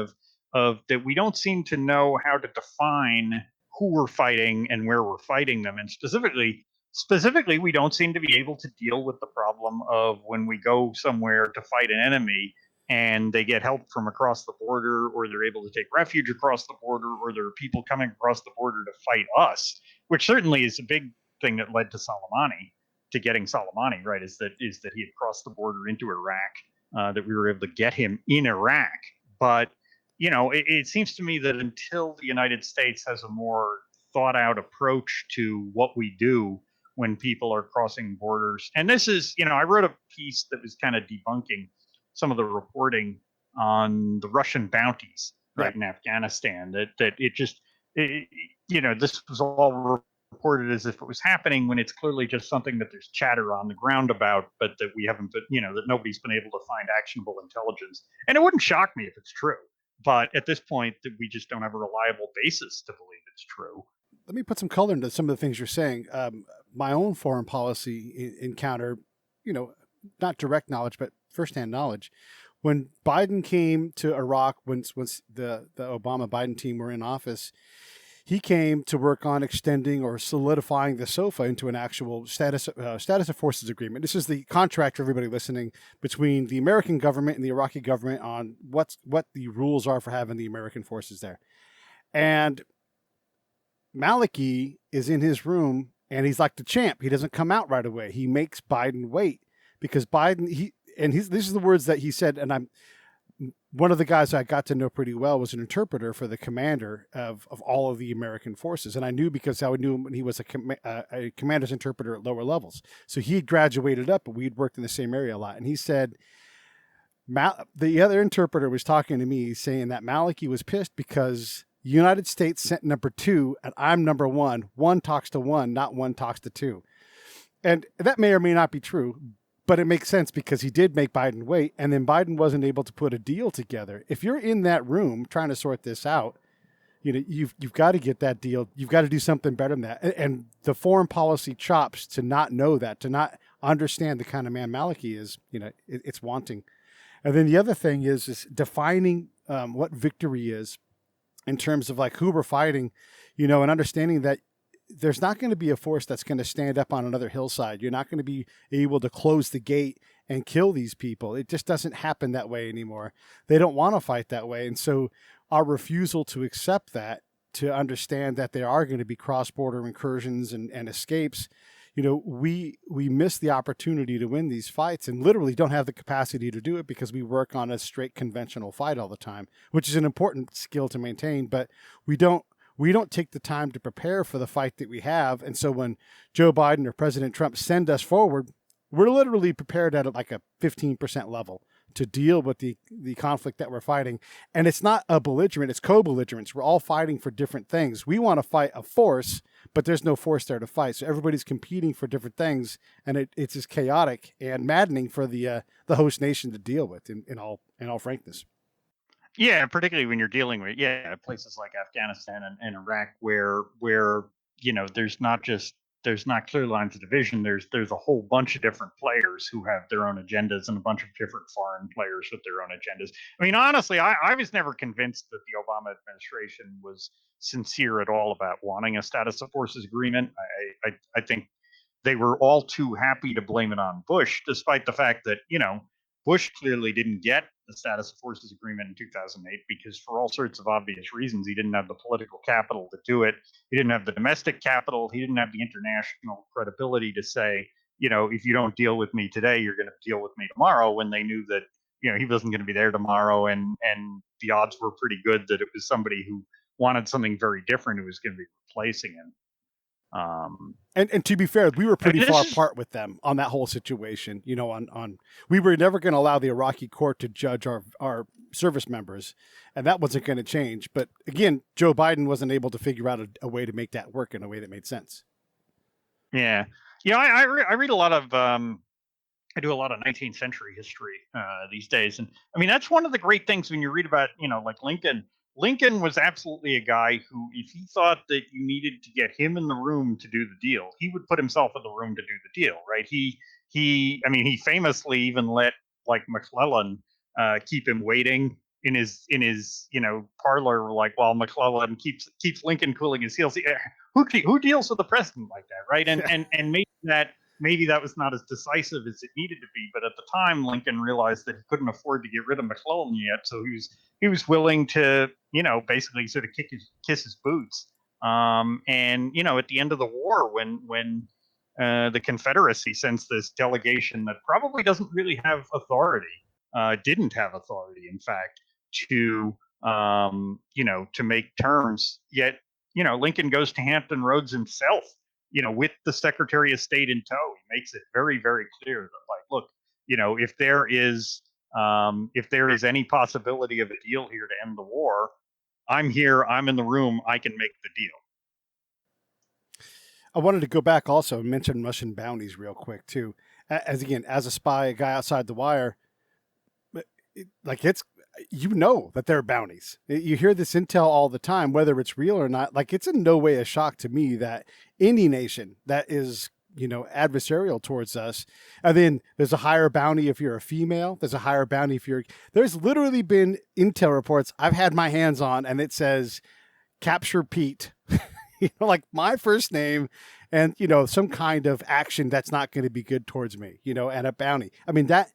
of that we don't seem to know how to define who we're fighting and where we're fighting them, and specifically we don't seem to be able to deal with the problem of when we go somewhere to fight an enemy and they get help from across the border, or they're able to take refuge across the border, or there are people coming across the border to fight us, which certainly is a big thing that led to getting Soleimani, right? Is that he had crossed the border into Iraq, that we were able to get him in Iraq. But it seems to me that until the United States has a more thought out approach to what we do when people are crossing borders, and this is, I wrote a piece that was kind of debunking some of the reporting on the Russian bounties, right, in Afghanistan, that this was all reported as if it was happening when it's clearly just something that there's chatter on the ground about, but that we haven't been, that nobody's been able to find actionable intelligence. And it wouldn't shock me if it's true, but at this point, that we just don't have a reliable basis to believe it's true. Let me put some color into some of the things you're saying. My own foreign policy encounter, not direct knowledge, but firsthand knowledge. When Biden came to Iraq, once the Obama-Biden team were in office, he came to work on extending or solidifying the SOFA into an actual status of forces agreement. This is the contract for everybody listening between the American government and the Iraqi government on what the rules are for having the American forces there. And Maliki is in his room, and he's like the champ. He doesn't come out right away. He makes Biden wait because Biden, these are the words that he said, and one of the guys I got to know pretty well was an interpreter for the commander of all of the American forces. And I knew because I knew him when he was a commander's interpreter at lower levels. So he had graduated up, but we'd worked in the same area a lot. And he said, the other interpreter was talking to me saying that Maliki was pissed because the United States sent number 2 and I'm number 1. 1 talks to 1, not 1 talks to 2. And that may or may not be true, but it makes sense because he did make Biden wait, and then Biden wasn't able to put a deal together. If you're in that room trying to sort this out, you've got to get that deal. You've got to do something better than that. And the foreign policy chops to not know that, to not understand the kind of man Maliki is, it's wanting. And then the other thing is defining what victory is in terms of like who we're fighting, and understanding that there's not going to be a force that's going to stand up on another hillside. You're not going to be able to close the gate and kill these people. It just doesn't happen that way anymore. They don't want to fight that way. And so our refusal to accept that, to understand that there are going to be cross-border incursions and escapes, we miss the opportunity to win these fights and literally don't have the capacity to do it because we work on a straight conventional fight all the time, which is an important skill to maintain, but we don't take the time to prepare for the fight that we have. And so when Joe Biden or President Trump send us forward, we're literally prepared at like a 15% level to deal with the conflict that we're fighting. And it's not a belligerent, it's co-belligerence. We're all fighting for different things. We want to fight a force, but there's no force there to fight. So everybody's competing for different things. And it's just chaotic and maddening for the host nation to deal with in all frankness. Yeah, particularly when you're dealing with places like Afghanistan and Iraq, where there's not clear lines of division. There's a whole bunch of different players who have their own agendas and a bunch of different foreign players with their own agendas. I mean, honestly, I was never convinced that the Obama administration was sincere at all about wanting a status of forces agreement. I think they were all too happy to blame it on Bush, despite the fact that Bush clearly didn't get the status of forces agreement in 2008 because, for all sorts of obvious reasons, he didn't have the political capital to do it. He didn't have the domestic capital. He didn't have the international credibility to say, if you don't deal with me today, you're going to deal with me tomorrow, when they knew that, he wasn't going to be there tomorrow. And the odds were pretty good that it was somebody who wanted something very different who was going to be replacing him. And to be fair, we were pretty far apart with them on that whole situation. We were never going to allow the Iraqi court to judge our service members, and that wasn't going to change. But again, Joe Biden wasn't able to figure out a way to make that work in a way that made sense. Yeah. I read a lot of I do a lot of 19th century history these days, and I mean that's one of the great things when you read about like Lincoln. Lincoln was absolutely a guy who, if he thought that you needed to get him in the room to do the deal, he would put himself in the room to do the deal, right? He famously even let like McLaughlin keep him waiting in his parlor, like while McLaughlin keeps Lincoln cooling his heels. Who deals with the president like that, right? And maybe that was not as decisive as it needed to be, but at the time Lincoln realized that he couldn't afford to get rid of McClellan yet, so he was willing to basically sort of kiss his boots. And at the end of the war, when the Confederacy sends this delegation that probably doesn't really have authority, didn't have authority, in fact, to to make terms, yet Lincoln goes to Hampton Roads himself, with the Secretary of State in tow. He makes it very, very clear that, like, look, if there is any possibility of a deal here to end the war, I'm here, I'm in the room, I can make the deal. I wanted to go back also and mention Russian bounties real quick too. As a spy, a guy outside the wire, that there are bounties. You hear this intel all the time, whether it's real or not. Like, it's in no way a shock to me that any nation that is, adversarial towards us, and then there's a higher bounty if you're a female. There's a higher bounty if you're. There's literally been intel reports I've had my hands on, and it says, "Capture Pete," like my first name, and some kind of action that's not going to be good towards me, and a bounty. I mean, that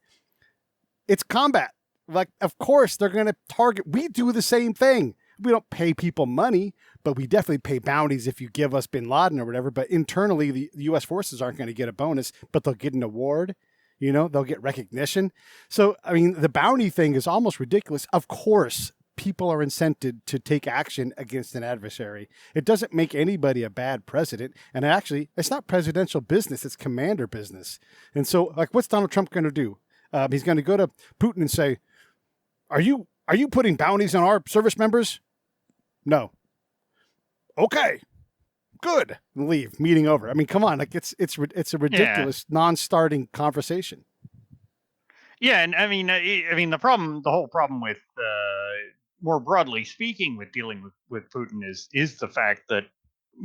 it's combat. Like, of course, they're going to target. We do the same thing. We don't pay people money, but we definitely pay bounties if you give us bin Laden or whatever. But internally, the U.S. forces aren't going to get a bonus, but they'll get an award. They'll get recognition. So, I mean, the bounty thing is almost ridiculous. Of course, people are incented to take action against an adversary. It doesn't make anybody a bad president. And actually, it's not presidential business. It's commander business. And so, like, what's Donald Trump going to do? He's going to go to Putin and say, Are you putting bounties on our service members? No. Okay. Good. Leave. Meeting over. I mean, come on. Like, it's a ridiculous non-starting conversation. Yeah, and I mean the whole problem with more broadly speaking with dealing with Putin is the fact that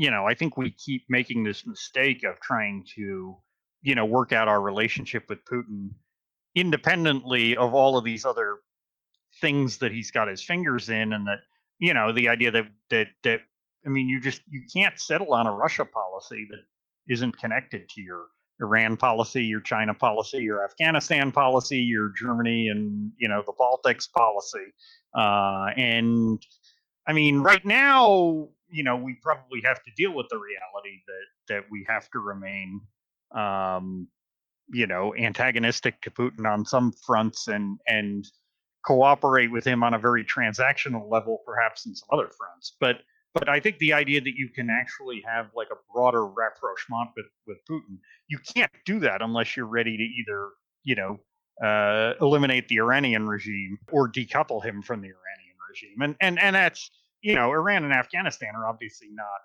I think we keep making this mistake of trying to work out our relationship with Putin independently of all of these other things that he's got his fingers in, and that the idea that I mean, you can't settle on a Russia policy that isn't connected to your Iran policy, your China policy, your Afghanistan policy, your Germany and the Baltics policy. And I mean, right now, we probably have to deal with the reality that we have to remain antagonistic to Putin on some fronts and cooperate with him on a very transactional level, perhaps in some other fronts. But I think the idea that you can actually have like a broader rapprochement with Putin, you can't do that unless you're ready to either, eliminate the Iranian regime or decouple him from the Iranian regime. And that's, Iran and Afghanistan are obviously not,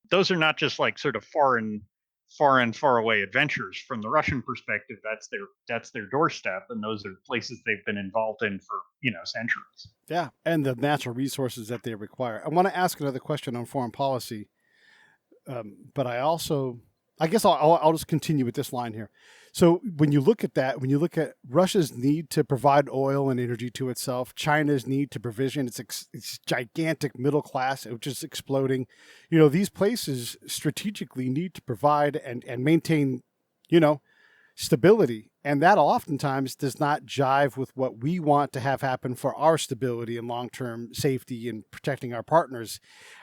those are not just like sort of far away adventures. From the Russian perspective, that's their doorstep, and those are places they've been involved in for centuries. Yeah, and the natural resources that they require. I want to ask another question on foreign policy, but I guess I'll just continue with this line here. So when you look at Russia's need to provide oil and energy to itself, China's need to provision its gigantic middle class, which is exploding, these places strategically need to provide and maintain, stability. And that oftentimes does not jive with what we want to have happen for our stability and long-term safety and protecting our partners.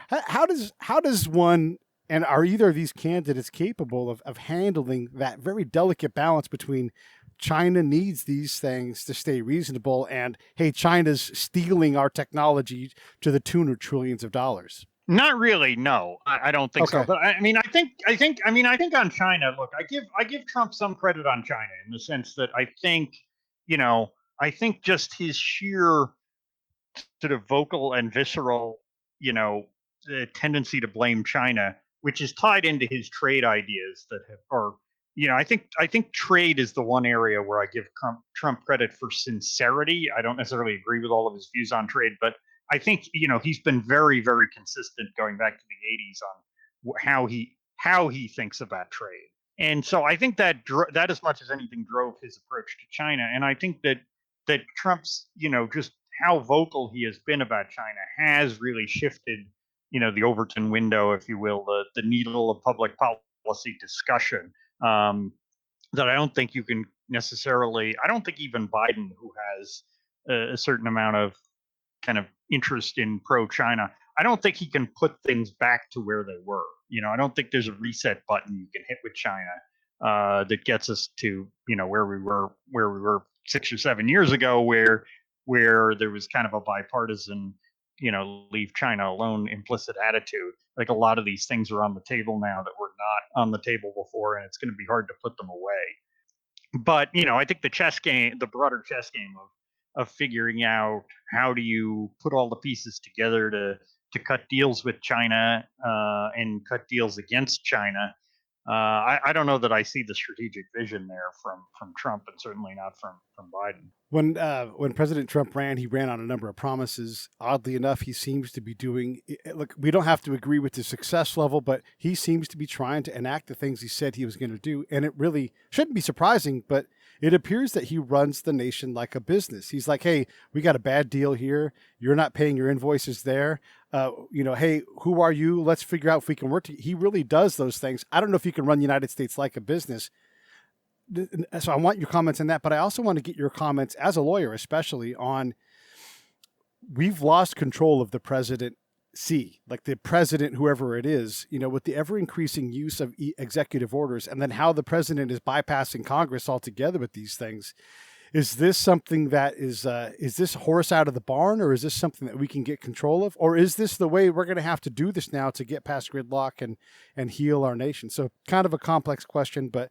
How does one, and are either of these candidates capable of handling that very delicate balance between China needs these things to stay reasonable and, hey, China's stealing our technology to the tune of trillions of dollars? Not really. No, I don't think so. Okay. But I mean, I think on China. Look, I give Trump some credit on China in the sense that I think, I think just his sheer sort of vocal and visceral, tendency to blame China, which is tied into his trade ideas that have, or I think trade is the one area where I give Trump credit for sincerity. I don't necessarily agree with all of his views on trade, but I think he's been very, very consistent going back to the '80s on how he thinks about trade, and so I think that that as much as anything drove his approach to China, and I think that Trump's just how vocal he has been about China has really shifted the Overton window, if you will, the needle of public policy discussion. That I don't think you can necessarily. I don't think even Biden, who has a certain amount of kind of interest in pro-China, I don't think he can put things back to where they were. I don't think there's a reset button you can hit with China that gets us to where we were 6 or 7 years ago, where there was kind of a bipartisan leave China alone implicit attitude. Like a lot of these things are on the table now that were not on the table before, and it's going to be hard to put them away. But I think the broader chess game of figuring out how do you put all the pieces together to cut deals with China and cut deals against China. I don't know that I see the strategic vision there from Trump, and certainly not from Biden. When President Trump ran, he ran on a number of promises. Oddly enough, he seems to be doing. Look, we don't have to agree with the success level, but he seems to be trying to enact the things he said he was going to do, and it really shouldn't be surprising. But it appears that he runs the nation like a business. He's like, hey, we got a bad deal here. You're not paying your invoices there. Hey, who are you? Let's figure out if we can work. He really does those things. I don't know if you can run the United States like a business. So I want your comments on that, but I also want to get your comments as a lawyer, especially on we've lost control of the presidency, like the president, whoever it is, with the ever increasing use of executive orders, and then how the president is bypassing Congress altogether with these things. Is this something that is this horse out of the barn, or is this something that we can get control of? Or is this the way we're going to have to do this now to get past gridlock and heal our nation? So kind of a complex question, but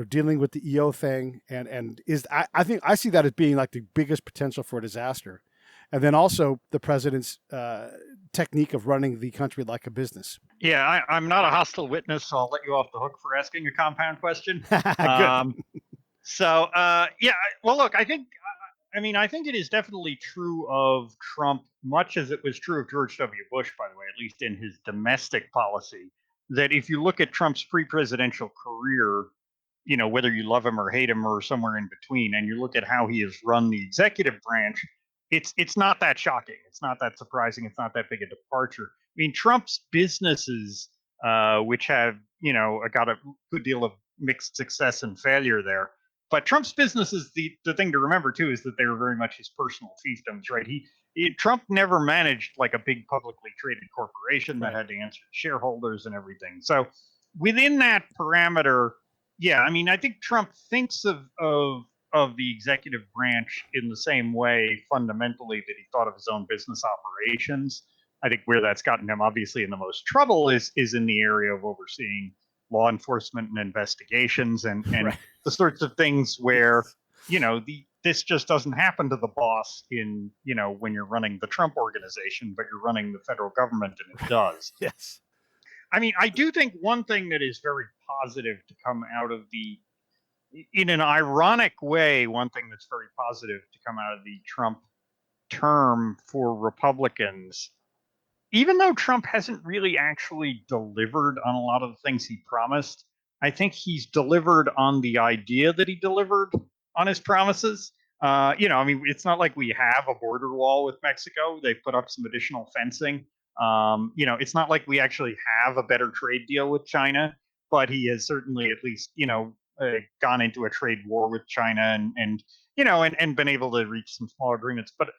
dealing with the EO thing and I think I see that as being like the biggest potential for a disaster. And then also the president's technique of running the country like a business. Yeah, I'm not a hostile witness, so I'll let you off the hook for asking a compound question. Well, look, I think it is definitely true of Trump, much as it was true of George W. Bush, by the way, at least in his domestic policy, that if you look at Trump's pre-presidential career, whether you love him or hate him or somewhere in between, and you look at how he has run the executive branch, it's not that shocking. It's not that surprising. It's not that big a departure. I mean, Trump's businesses, which have, got a good deal of mixed success and failure there. But Trump's businesses, the thing to remember, too, is that they were very much his personal fiefdoms, right? Trump never managed like a big publicly traded corporation that had to answer to shareholders and everything. So within that parameter, yeah, I mean, I think Trump thinks of the executive branch in the same way fundamentally that he thought of his own business operations. I think where that's gotten him obviously in the most trouble is in the area of overseeing law enforcement and investigations and right. The sorts of things where, this just doesn't happen to the boss in, when you're running the Trump organization, but you're running the federal government and it does. Yes. I mean, I do think one thing that is very positive to come out of in an ironic way, one thing that's very positive to come out of the Trump term for Republicans, even though Trump hasn't really actually delivered on a lot of the things he promised, I think he's delivered on the idea that he delivered on his promises. It's not like we have a border wall with Mexico. They put up some additional fencing. It's not like we actually have a better trade deal with China, but he has certainly at least, gone into a trade war with China and been able to reach some small agreements. But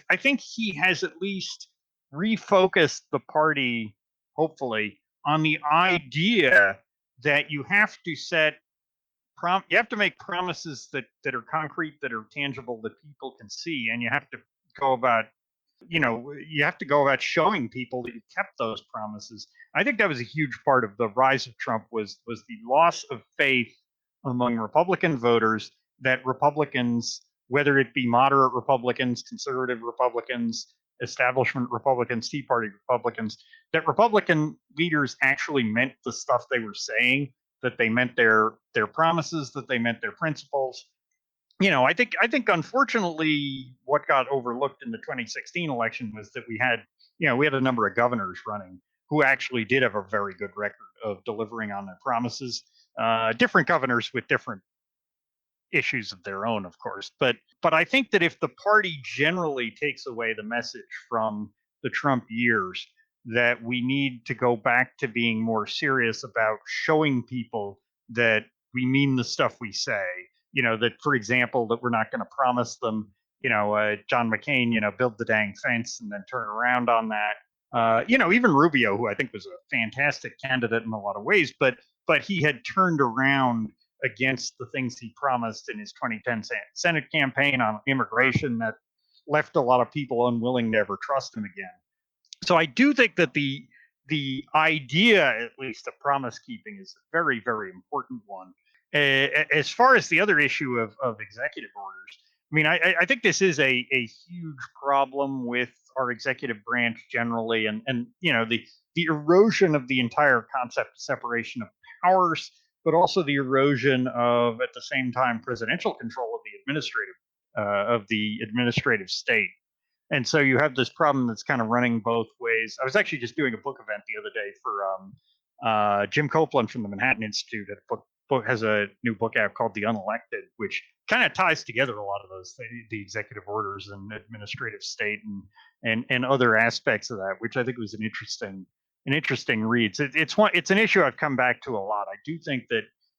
I think he has at least refocused the party, hopefully, on the idea that you have to you have to make promises that are concrete, that are tangible, that people can see, and you have to go about showing people that you kept those promises. I think that was a huge part of the rise of Trump was the loss of faith among Republican voters that Republicans, whether it be moderate Republicans, conservative Republicans, establishment Republicans, Tea Party Republicans, that Republican leaders actually meant the stuff they were saying, that they meant their promises, that they meant their principles. I think unfortunately what got overlooked in the 2016 election was that we had a number of governors running who actually did have a very good record of delivering on their promises. Different governors with different issues of their own, of course. But I think that if the party generally takes away the message from the Trump years, that we need to go back to being more serious about showing people that we mean the stuff we say. That, for example, that we're not going to promise them, John McCain, build the dang fence and then turn around on that. Even Rubio, who I think was a fantastic candidate in a lot of ways, but he had turned around against the things he promised in his 2010 Senate campaign on immigration that left a lot of people unwilling to ever trust him again. So I do think that the idea, at least, of promise keeping is a very, very important one. As far as the other issue of executive orders, I mean, I think this is a huge problem with our executive branch generally, and the erosion of the entire concept of separation of powers, but also the erosion of, at the same time, presidential control of the administrative state. And so you have this problem that's kind of running both ways. I was actually just doing a book event the other day for Jim Copeland from the Manhattan Institute. Has a new book out called The Unelected, which kind of ties together a lot of those the executive orders and administrative state and other aspects of that, which I think was an interesting read. It's an issue I've come back to a lot. I do think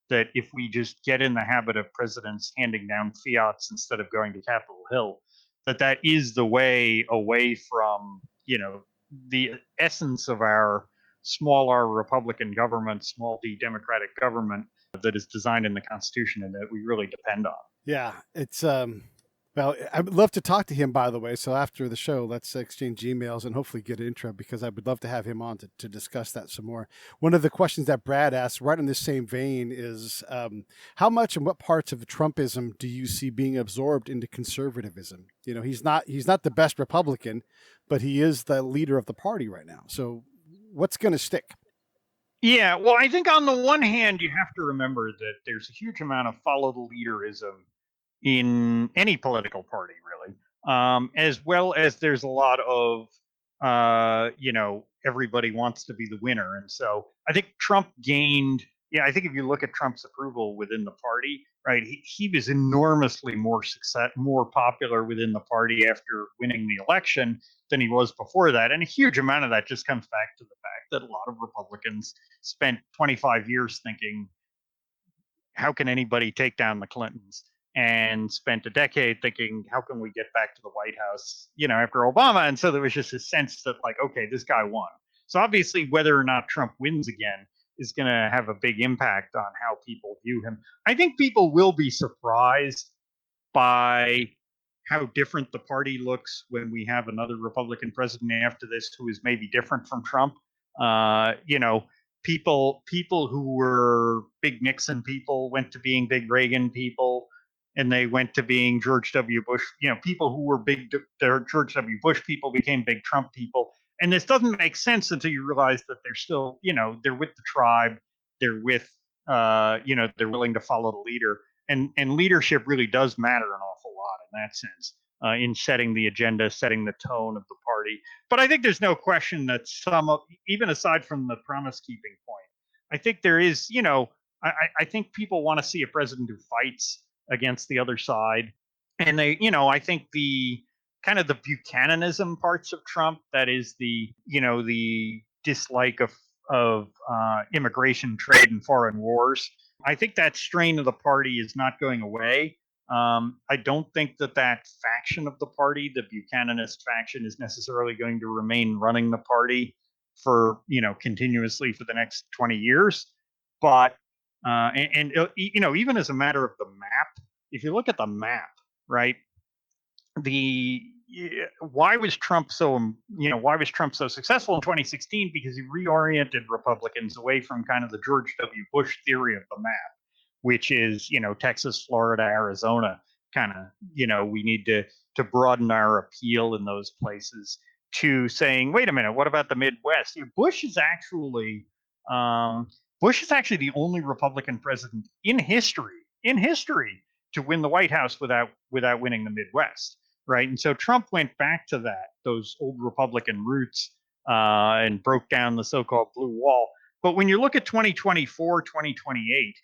that if we just get in the habit of presidents handing down fiats instead of going to Capitol Hill, that is the way away from the essence of our small r Republican government, small d Democratic government that is designed in the Constitution and that we really depend on. Yeah, it's well, I would love to talk to him, by the way. So after the show, let's exchange emails and hopefully get an intro, because I would love to have him on to discuss that some more. One of the questions that Brad asked, right in this same vein, is how much and what parts of the Trumpism do you see being absorbed into conservatism? He's not the best Republican, but he is the leader of the party right now. So what's going to stick? Yeah, well, I think on the one hand, you have to remember that there's a huge amount of follow the leaderism in any political party, really, as well as there's a lot of, everybody wants to be the winner. And so I think Trump gained, I think if you look at Trump's approval within the party, right, he was enormously more popular within the party after winning the election than he was before that. And a huge amount of that just comes back to the fact that a lot of Republicans spent 25 years thinking, how can anybody take down the Clintons? And spent a decade thinking, how can we get back to the White House, after Obama? And so there was just a sense that, like, okay, this guy won. So obviously, whether or not Trump wins again is going to have a big impact on how people view him. I think people will be surprised by how different the party looks when we have another Republican president after this who is maybe different from Trump. People who were big Nixon people went to being big Reagan people, and they went to being George W. Bush. People who were big George W. Bush people became big Trump people. And this doesn't make sense until you realize that they're still, they're with the tribe. They're with, they're willing to follow the leader. And leadership really does matter an awful lot in that sense, in setting the agenda, setting the tone of the party. But I think there's no question that even aside from the promise keeping point, I think there is, I think people want to see a president who fights against the other side. And I think the kind of the Buchananism parts of Trump, that is the dislike of immigration, trade, and foreign wars, I think that strain of the party is not going away. I don't think that faction of the party, the Buchananist faction, is necessarily going to remain running the party for continuously for the next 20 years. But even as a matter of the map, if you look at the map, right, why was Trump so successful in 2016? Because he reoriented Republicans away from kind of the George W. Bush theory of the map, which is Texas, Florida, Arizona, kind of we need to broaden our appeal in those places, to saying, wait a minute, what about the Midwest? Bush is actually the only Republican president in history to win the White House without winning the Midwest. Right. And so Trump went back to those old Republican roots, and broke down the so-called blue wall. But when you look at 2024, 2028,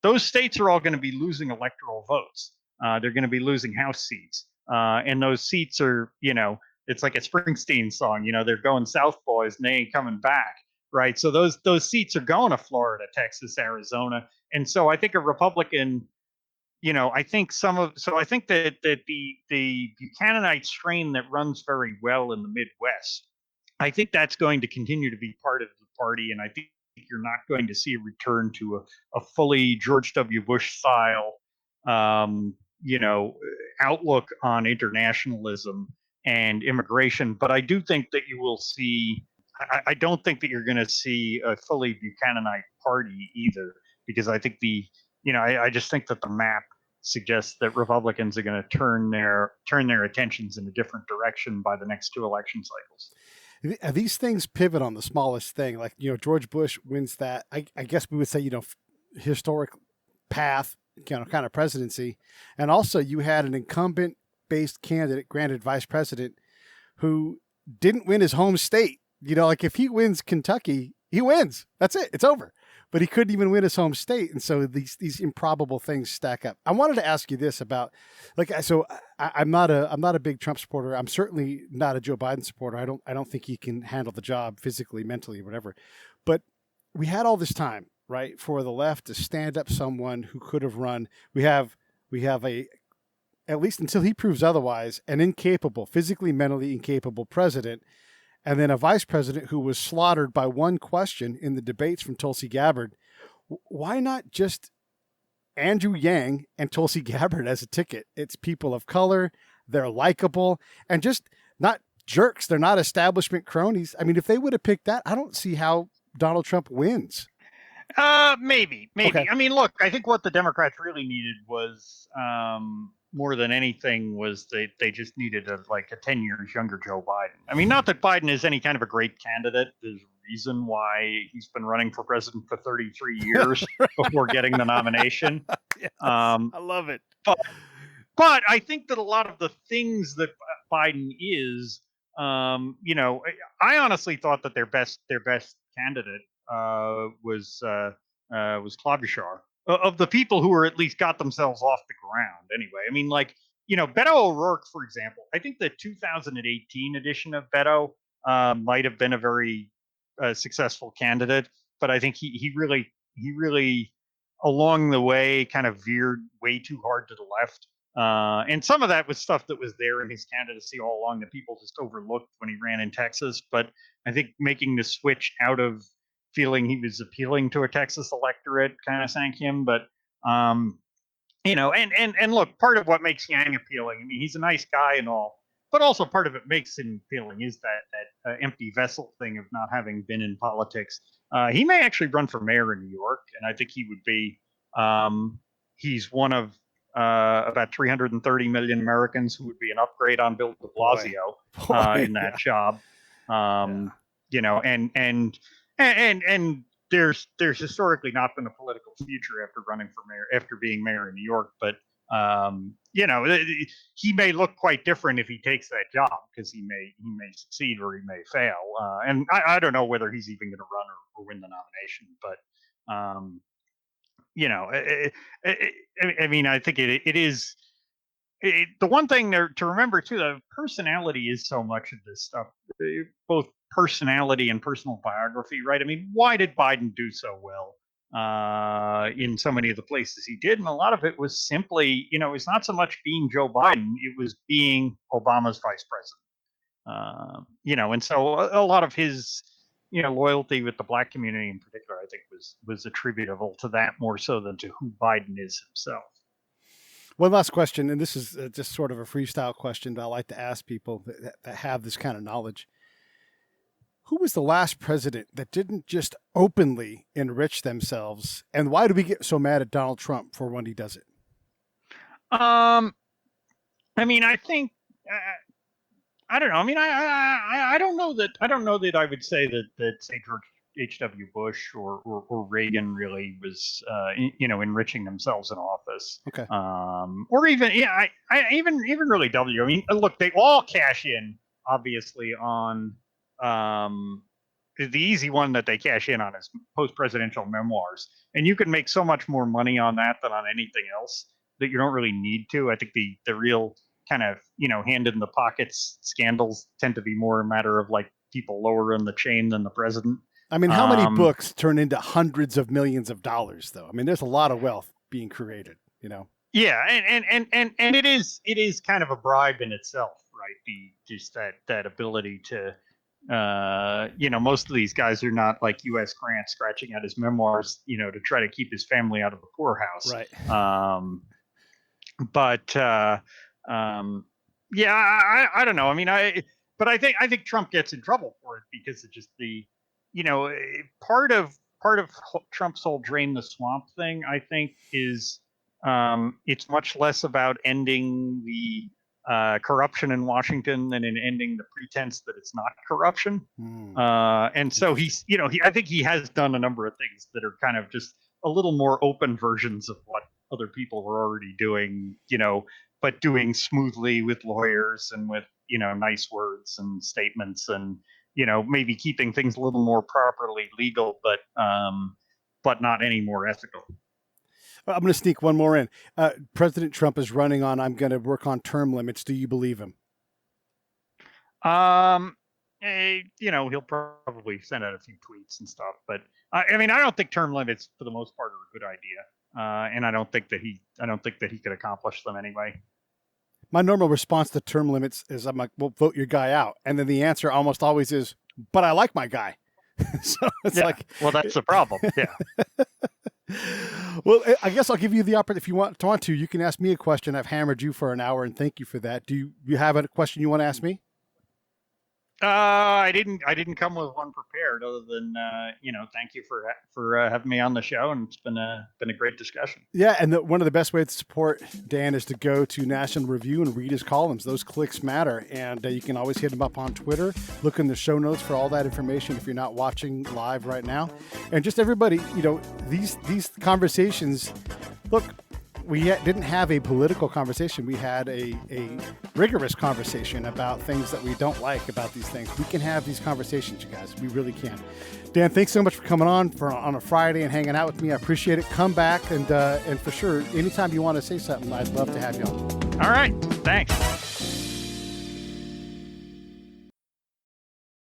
those states are all going to be losing electoral votes. They're going to be losing House seats. And those seats are, it's like a Springsteen song, they're going south, boys, and they ain't coming back. Right. So those seats are going to Florida, Texas, Arizona. And so I think a Republican, I think that the Buchananite strain that runs very well in the Midwest, I think that's going to continue to be part of the party. And I think you're not going to see a return to a fully George W. Bush style, outlook on internationalism and immigration. But I do think that you will see, I don't think that you're going to see a fully Buchananite party either, because I think I just think that the map suggests that Republicans are going to turn their attentions in a different direction by the next two election cycles. These things pivot on the smallest thing. Like, George Bush wins that, I guess we would say, historic path, kind of presidency. And also you had an incumbent based candidate, granted vice president, who didn't win his home state. Like if he wins Kentucky, he wins. That's it. It's over. But he couldn't even win his home state. And so these improbable things stack up. I wanted to ask you this about, I'm not a big Trump supporter. I'm certainly not a Joe Biden supporter. I don't think he can handle the job physically, mentally, whatever. But we had all this time, right, for the left to stand up someone who could have run. We have at least until he proves otherwise, an incapable, physically, mentally incapable president. And then a vice president who was slaughtered by one question in the debates from Tulsi Gabbard. Why not just Andrew Yang and Tulsi Gabbard as a ticket? It's people of color. They're likable and just not jerks. They're not establishment cronies. I mean, if they would have picked that, I don't see how Donald Trump wins. Maybe. Okay. I mean, look, I think what the Democrats really needed was, more than anything, was they just needed a 10 years younger Joe Biden. I mean, not that Biden is any kind of a great candidate. There's a reason why he's been running for president for 33 years before getting the nomination. Yes, I love it. But I think that a lot of the things that Biden is, I honestly thought that their best candidate was Klobuchar. Of the people who are at least got themselves off the ground anyway. I mean, Beto O'Rourke, for example, I think the 2018 edition of Beto might have been a very successful candidate, but I think he really along the way kind of veered way too hard to the left. And some of that was stuff that was there in his candidacy all along that people just overlooked when he ran in Texas. But I think making the switch out of feeling he was appealing to a Texas electorate kind of sank him. But, and look, part of what makes Yang appealing, I mean, he's a nice guy and all, but also part of it makes him appealing is that empty vessel thing of not having been in politics. He may actually run for mayor in New York, and I think he would be, he's one of about 330 million Americans who would be an upgrade on Bill de Blasio in that job. And there's historically not been a political future after running for mayor, after being mayor in New York. But he may look quite different if he takes that job, because he may succeed or he may fail. And I don't know whether he's even going to run or win the nomination. But I mean, I think it is. The one thing there to remember too, that personality is so much of this stuff, both personality and personal biography, right? I mean, why did Biden do so well in so many of the places he did. And a lot of it was simply, it's not so much being Joe Biden, it was being Obama's vice president. And so a lot of his, loyalty with the black community in particular, I think was attributable to that more so than to who Biden is himself. One last question, and this is just sort of a freestyle question that I like to ask people that have this kind of knowledge. Who was the last president that didn't just openly enrich themselves? And why do we get so mad at Donald Trump for when he does it? I think, I don't know. I don't know that I would say that say George H.W. Bush or Reagan really was, enriching themselves in office. Okay. Or even, even really W. I mean, look, they all cash in, obviously, on the easy one that they cash in on is post-presidential memoirs. And you can make so much more money on that than on anything else that you don't really need to. I think the real kind of, hand in the pockets scandals tend to be more a matter of like people lower in the chain than the president. I mean, how many books turn into hundreds of millions of dollars, though? I mean, there's a lot of wealth being created, Yeah, and it is kind of a bribe in itself, right? Just that ability to, most of these guys are not like U.S. Grant scratching out his memoirs, to try to keep his family out of the poorhouse, right? Yeah, I don't know. I mean, I think Trump gets in trouble for it because of just the, part of Trump's whole drain the swamp thing, I think, is it's much less about ending the corruption in Washington than in ending the pretense that it's not corruption. And so he's, I think he has done a number of things that are kind of just a little more open versions of what other people were already doing, but doing smoothly with lawyers and with, nice words and statements and, maybe keeping things a little more properly legal, but not any more ethical. I'm going to sneak one more in. President Trump is running on, I'm going to work on term limits. Do you believe him? He'll probably send out a few tweets and stuff, but I don't think term limits for the most part are a good idea. And I don't think that he could accomplish them anyway. My normal response to term limits is I'm like, well, vote your guy out. And then the answer almost always is, but I like my guy. So it's like, well, that's the problem. Yeah. Well, I guess I'll give you the opportunity. If you want to, you can ask me a question. I've hammered you for an hour and thank you for that. Do you have a question you want to ask me? I didn't come with one prepared other than, thank you for having me on the show. And it's been a great discussion. Yeah. And one of the best ways to support Dan is to go to National Review and read his columns. Those clicks matter. And you can always hit him up on Twitter. Look in the show notes for all that information if you're not watching live right now. And just everybody, these conversations, look, we didn't have a political conversation. We had a rigorous conversation about things that we don't like about these things. We can have these conversations, you guys. We really can. Dan, thanks so much for coming on a Friday and hanging out with me. I appreciate it. Come back and for sure, anytime you want to say something, I'd love to have you on. All right. Thanks.